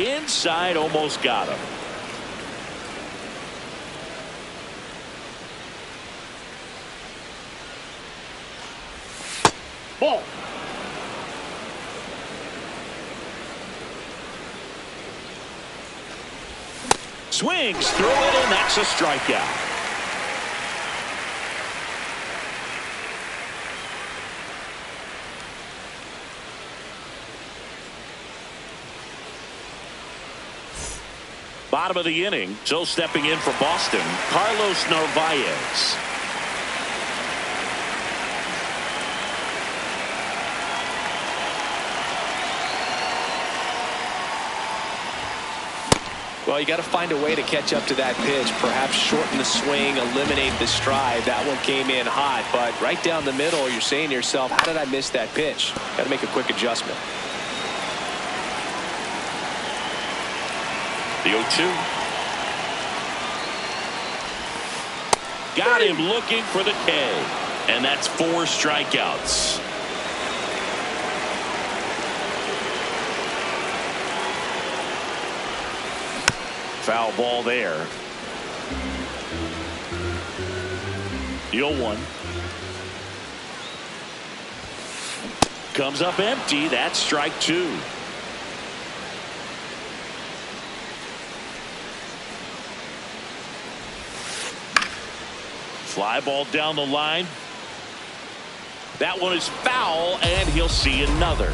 Inside, almost got him. Ball. Swings through it, and that's a strikeout. Bottom of the inning, so stepping in for Boston, Carlos Narvaez. Well, you got to find a way to catch up to that pitch. Perhaps shorten the swing, eliminate the stride. That one came in hot, but right down the middle, you're saying to yourself, how did I miss that pitch? Got to make a quick adjustment. The 0-2. Got him looking for the K. And that's 4 strikeouts. Foul ball there. The 0-1. Comes up empty. That's strike 2. Fly ball down the line. That one is foul, and he'll see another.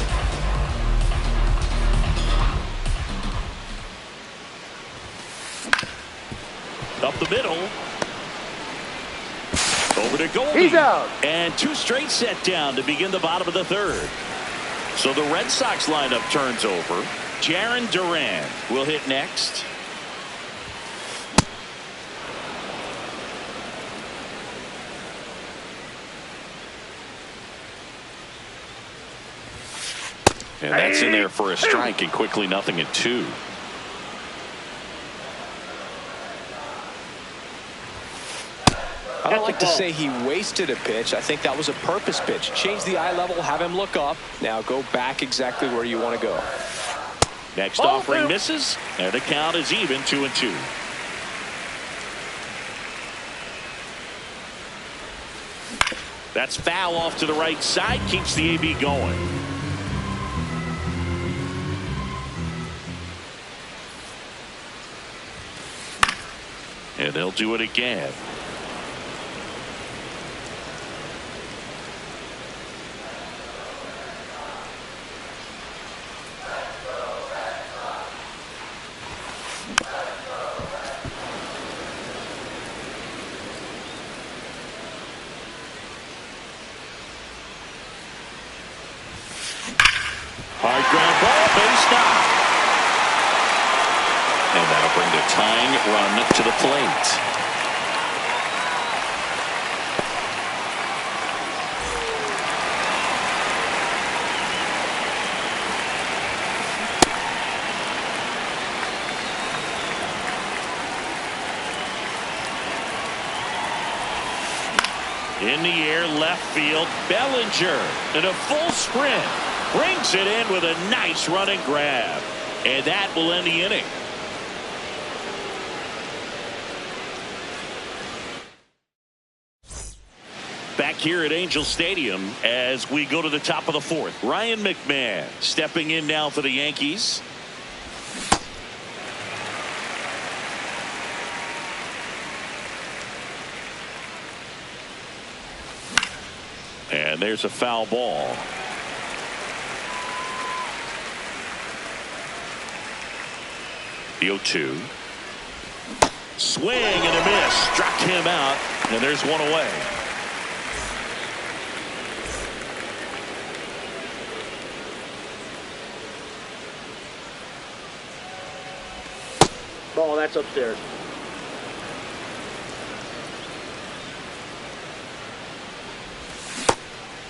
Up the middle. Over to Goldie. He's out. And 2 straight set down to begin the bottom of the 3rd. So the Red Sox lineup turns over. Jarren Duran will hit next. And that's in there for a strike, and quickly 0-2. I don't like to say he wasted a pitch. I think that was a purpose pitch. Change the eye level, have him look up. Now go back exactly where you want to go. Next offering misses, and the count is even 2-2. That's foul off to the right side, keeps the AB going. And they'll do it again. Hard ground ball, base knock. And that'll bring the tying run to the plate. In the air, left field, Bellinger in a full sprint. Brings it in with a nice running grab. And that will end the inning. Back here at Angel Stadium as we go to the top of the 4th. Ryan McMahon stepping in now for the Yankees. And there's a foul ball. The 0-2. Swing and a miss. Struck him out. And there's one away. Ball, that's upstairs.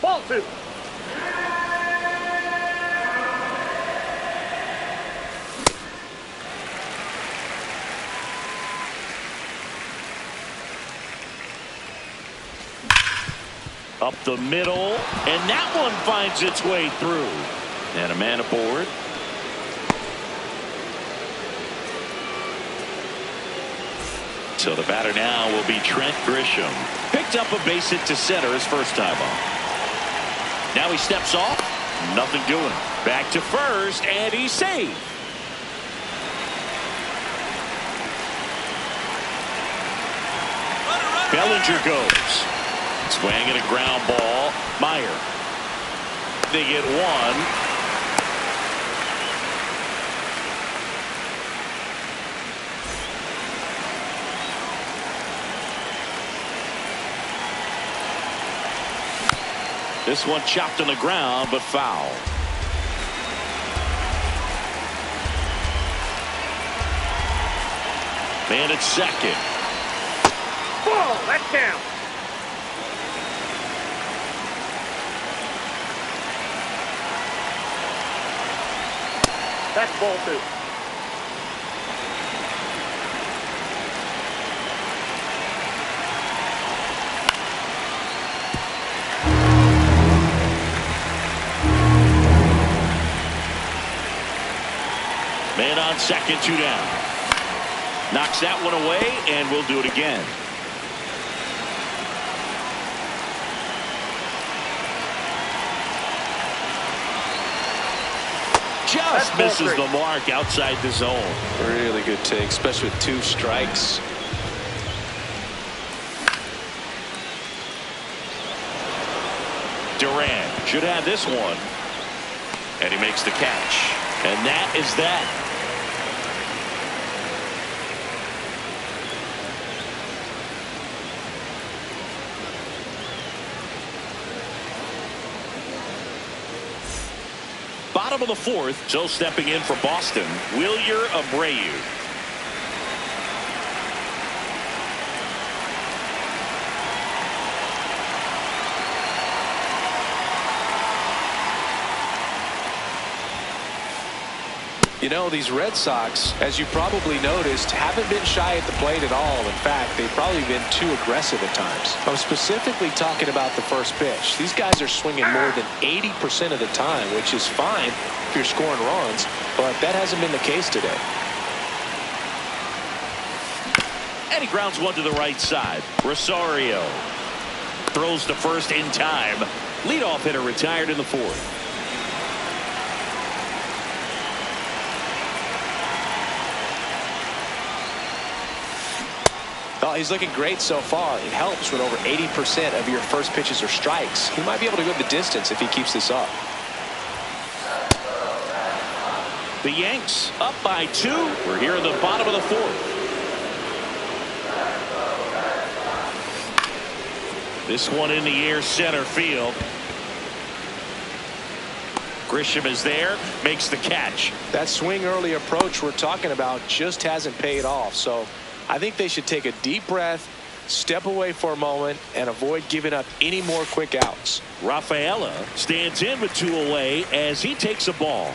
Ball 2. Up the middle, and that one finds its way through. And a man aboard. So the batter now will be Trent Grisham. Picked up a base hit to center his first time up. Now he steps off. Nothing doing. Back to first, and he's safe. Bellinger goes. Swinging a ground ball. Meyer. They get one. This one chopped on the ground, but foul. Man at second. Ball, that's down. That's ball 2. Man on second, 2 down. Knocks that one away, and we'll do it again. Just misses the mark outside the zone. Really good take, especially with 2 strikes. Durant should have this one. And he makes the catch. And that is that. Bottom of the 4th, so stepping in for Boston, Wilyer Abreu. You know, these Red Sox, as you probably noticed, haven't been shy at the plate at all. In fact, they've probably been too aggressive at times. I'm specifically talking about the first pitch. These guys are swinging more than 80% of the time, which is fine if you're scoring runs, but that hasn't been the case today. And he grounds one to the right side. Rosario throws to first in time. Leadoff hitter retired in the 4th. Well, he's looking great so far. It helps when over 80% of your first pitches are strikes. He might be able to go the distance if he keeps this up. The Yanks up by 2. We're here in the bottom of the 4th. This one in the air, center field. Grisham is there, makes the catch. That swing early approach we're talking about just hasn't paid off. So I think they should take a deep breath, step away for a moment, and avoid giving up any more quick outs. Rafaela stands in with 2 away as he takes a ball.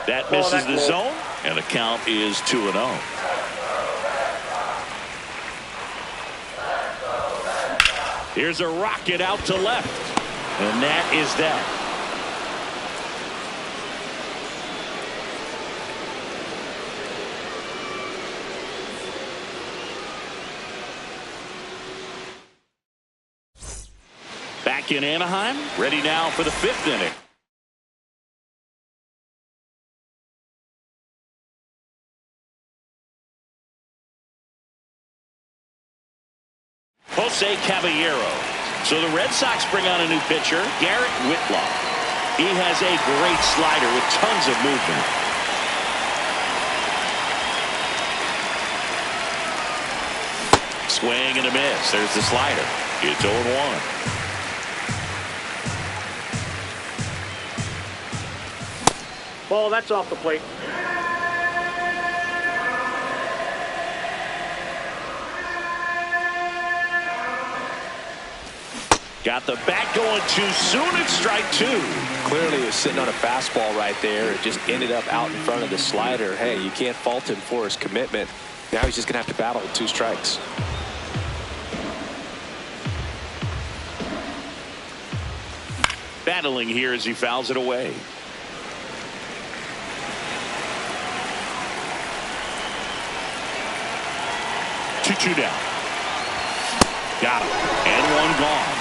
That misses the zone, and the count is 2-0. Here's a rocket out to left, and that is that. Back in Anaheim, ready now for the 5th inning. Jose Caballero. So the Red Sox bring on a new pitcher, Garrett Whitlock. He has a great slider with tons of movement. Swing and a miss. There's the slider. It's 0-1. Ball, that's off the plate. Got the bat going too soon. It's strike 2. Clearly he was sitting on a fastball right there. It just ended up out in front of the slider. Hey, you can't fault him for his commitment. Now he's just going to have to battle with 2 strikes. Battling here as he fouls it away. Two down. Got him. And one gone.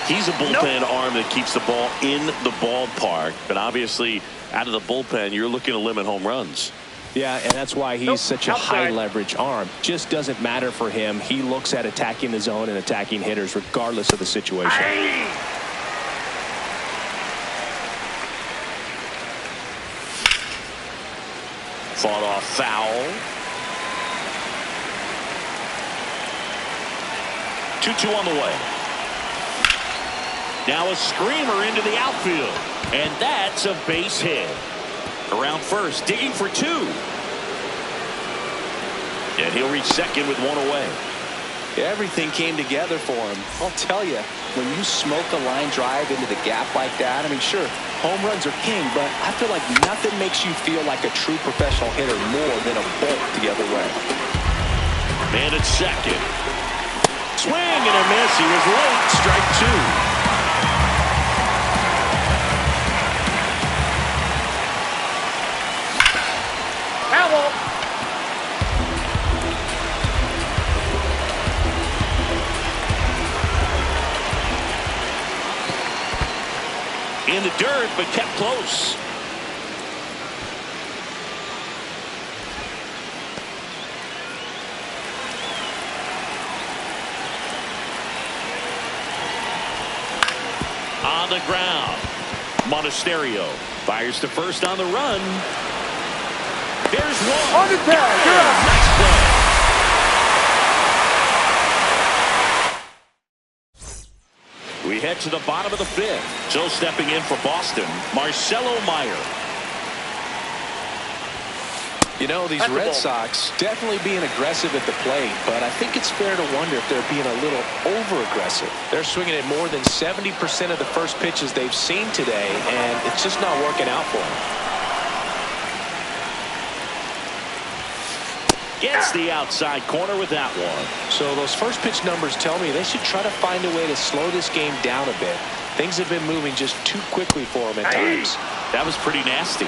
He's a bullpen arm that keeps the ball in the ballpark. But obviously, out of the bullpen, you're looking to limit home runs. Yeah, and that's why he's such a high leverage arm. Just doesn't matter for him. He looks at attacking the zone and attacking hitters regardless of the situation. Fought off foul. 2-2 on the way. Now a screamer into the outfield. And that's a base hit. Around first, digging for two. And he'll reach second with one away. Everything came together for him. I'll tell you, when you smoke a line drive into the gap like that, I mean, sure, home runs are king, but I feel like nothing makes you feel like a true professional hitter more than a bolt the other way. Man at second. Swing and a miss. He was late. Strike two. Hello. In the dirt, but kept close. On the ground. Monasterio fires to first on the run. There's one. On the tag. Nice play. We head to the bottom of the fifth. So stepping in for Boston, Marcelo Meyer. You know, these Red Sox definitely being aggressive at the plate, but I think it's fair to wonder if they're being a little over-aggressive. They're swinging at more than 70% of the first pitches they've seen today, and it's just not working out for them. Gets the outside corner with that one. So those first pitch numbers tell me they should try to find a way to slow this game down a bit. Things have been moving just too quickly for them at times. That was pretty nasty.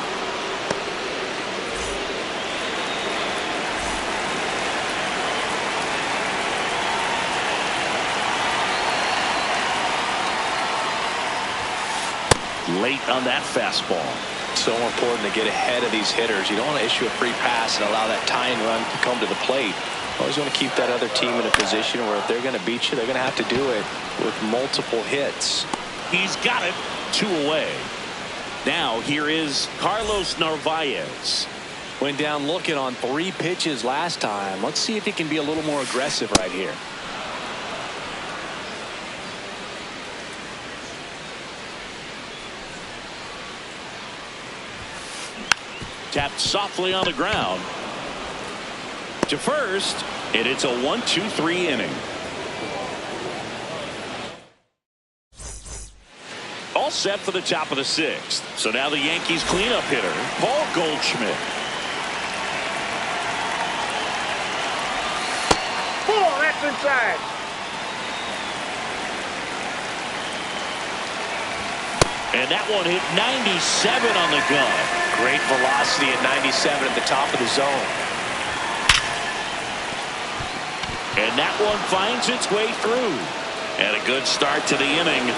Late on that fastball. So important to get ahead of these hitters. You don't want to issue a free pass and allow that tying run to come to the plate. Always want to keep that other team in a position where if they're going to beat you, they're going to have to do it with multiple hits. He's got it. Two away. Now here is Carlos Narvaez. Went down looking on 3 pitches last time. Let's see if he can be a little more aggressive right here. Tapped softly on the ground. To first, and it's a 1-2-3 inning. All set for the top of the 6th. So now the Yankees cleanup hitter, Paul Goldschmidt. Oh, that's inside. And that one hit 97 on the gun. Great velocity at 97 at the top of the zone. And that one finds its way through. And a good start to the inning.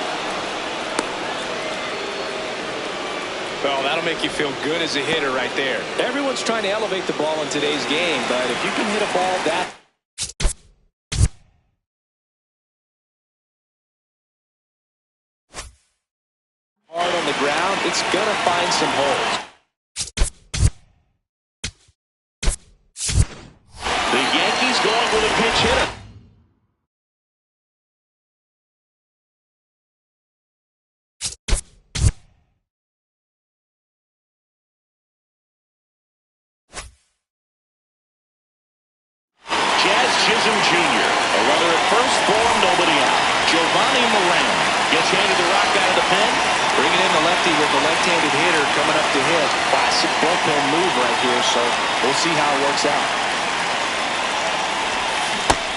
Well, that'll make you feel good as a hitter right there. Everyone's trying to elevate the ball in today's game, but if you can hit a ball that hard on the ground, it's going to find some holes. The Yankees going with a pinch hitter. Chisholm Jr. A runner at first, 4, nobody out. Giovanni Moran gets handed the rock out of the pen. Bringing in the lefty with the left-handed hitter coming up to hit. Classic bullpen move right here, so we'll see how it works out.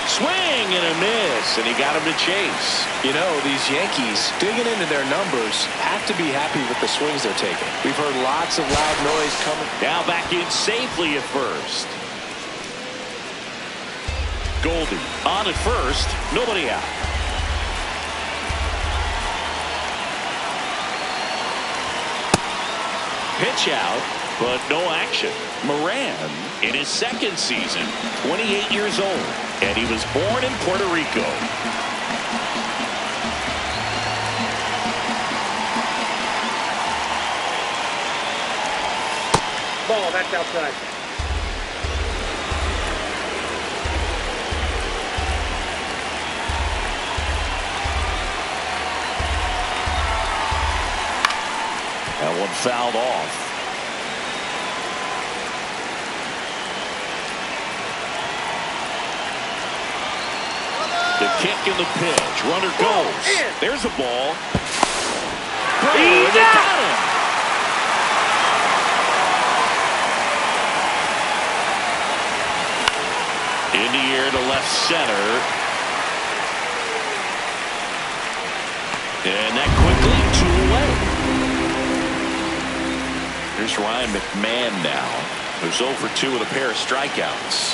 Swing and a miss, and he got him to chase. You know, these Yankees, digging into their numbers, have to be happy with the swings they're taking. We've heard lots of loud noise coming. Now back in safely at first. Goldie on at first, nobody out. Pitch out, but no action. Moran in his second season, 28 years old, and he was born in Puerto Rico. Ball, that's outside. That one fouled off. The kick and the pitch. Runner goes. There's a ball. They got him. In the air to left center. And that quickly 2 away. Here's Ryan McMahon now, who's 0 for 2 with a pair of strikeouts.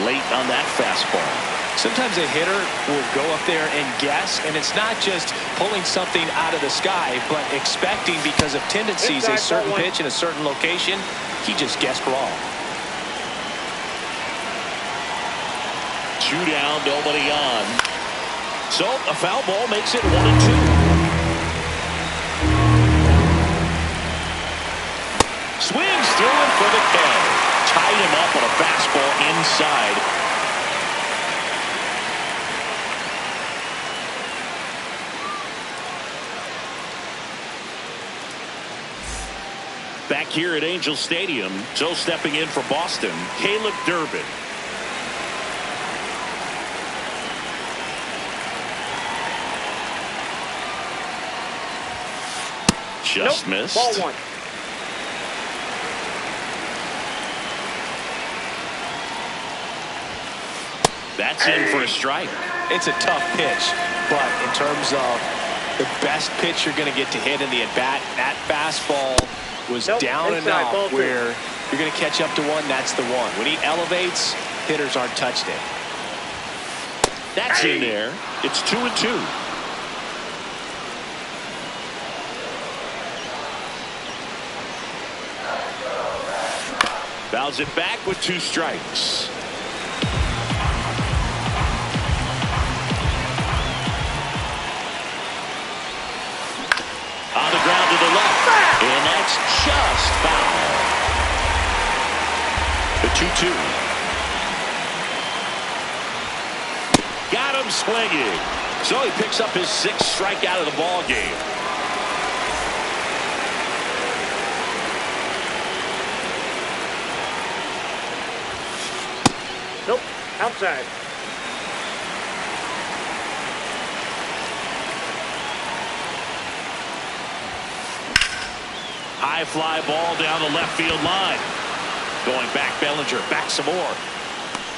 Late on that fastball. Sometimes a hitter will go up there and guess, and it's not just pulling something out of the sky, but expecting because of tendencies a certain pitch in a certain location. He just guessed wrong. 2 down, nobody on. So a foul ball makes it 1-2. Swings through it for the K. Tied him up on a fastball inside. Back here at Angel Stadium, so stepping in for Boston, Caleb Durbin. Just missed. Ball 1. That's in for a strike. It's a tough pitch, but in terms of the best pitch you're going to get to hit in the at-bat, that fastball was down enough where you're going to catch up to one. That's the one. When he elevates, hitters aren't touched it. That's in there. It's 2-2. Fouls it back with 2 strikes. On the ground to the left. And that's just foul. The 2-2. Got him swinging. So he picks up his 6th strikeout of the ball game. Nope, outside. High fly ball down the left field line. Going back, Bellinger, back some more.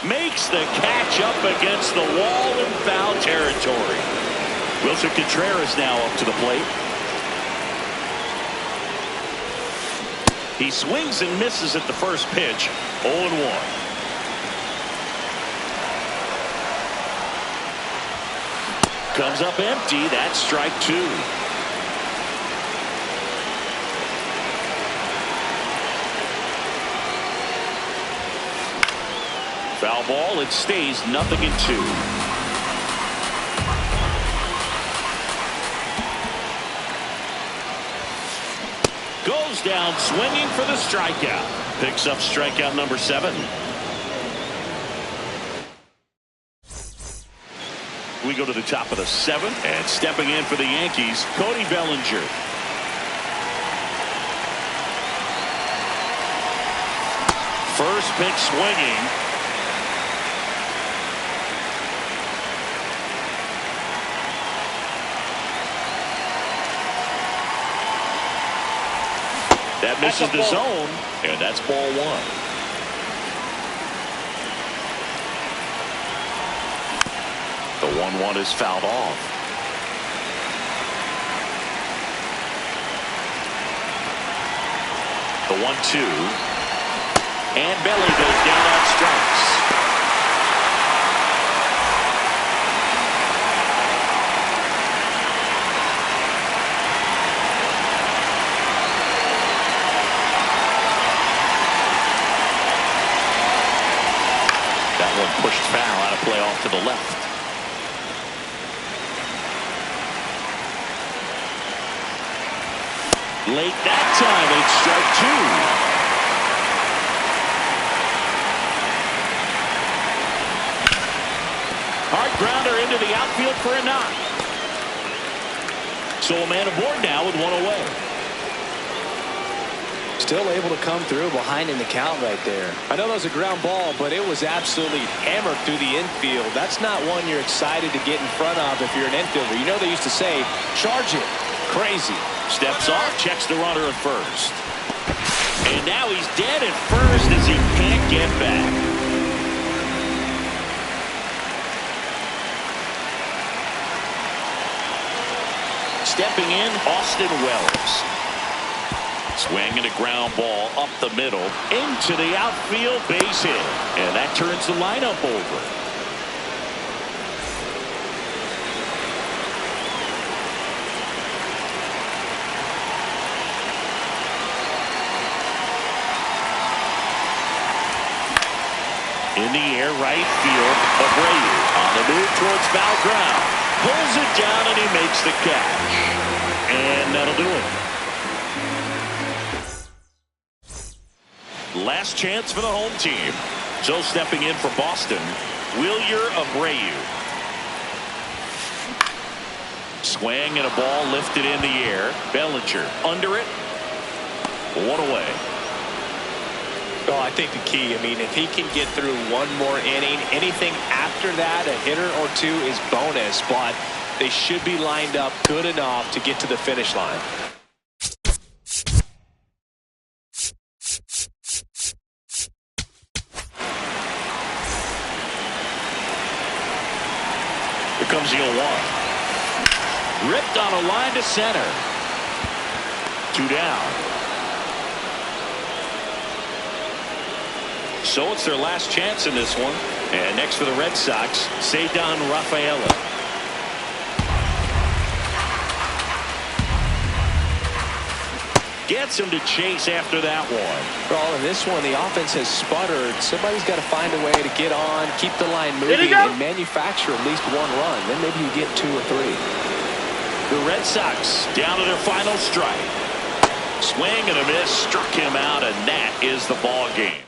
Makes the catch up against the wall in foul territory. Wilson Contreras now up to the plate. He swings and misses at the first pitch. 0-1. Comes up empty. That's strike 2. Foul ball. It stays 0-2. Goes down swinging for the strikeout. Picks up strikeout number 7. We go to the top of the 7th, and stepping in for the Yankees, Cody Bellinger. First pitch swinging. That misses the zone, and that's ball one. The 1-1 is fouled off. The 1-2. And Belly goes down on strikes. That one pushed foul out of play off to the left. Late that time, it's strike two. Hard grounder into the outfield for a knock. So a man aboard now with one away. Still able to come through behind in the count right there. I know that was a ground ball, but it was absolutely hammered through the infield. That's not one you're excited to get in front of if you're an infielder. You know they used to say, charge it. Crazy. Steps off, checks the runner at first. And now he's dead at first as he can't get back. Stepping in, Austin Wells. Swing and a ground ball up the middle into the outfield, base hit. And that turns the lineup over. In the air, right field, Abreu on the move towards foul ground. Pulls it down and he makes the catch. And that'll do it. Last chance for the home team. So stepping in for Boston, Wilyer Abreu. Swing and a ball lifted in the air. Bellinger under it. One away. Well, I think the key, I mean, if he can get through one more inning, anything after that, a hitter or two is bonus, but they should be lined up good enough to get to the finish line. Here comes the 0-1. Ripped on a line to center. 2 down. So it's their last chance in this one. And next for the Red Sox, Aguitavivela. Gets him to chase after that one. Well, in this one, the offense has sputtered. Somebody's got to find a way to get on, keep the line moving, and manufacture at least one run. Then maybe you get 2 or 3. The Red Sox down to their final strike. Swing and a miss, struck him out, and that is the ball game.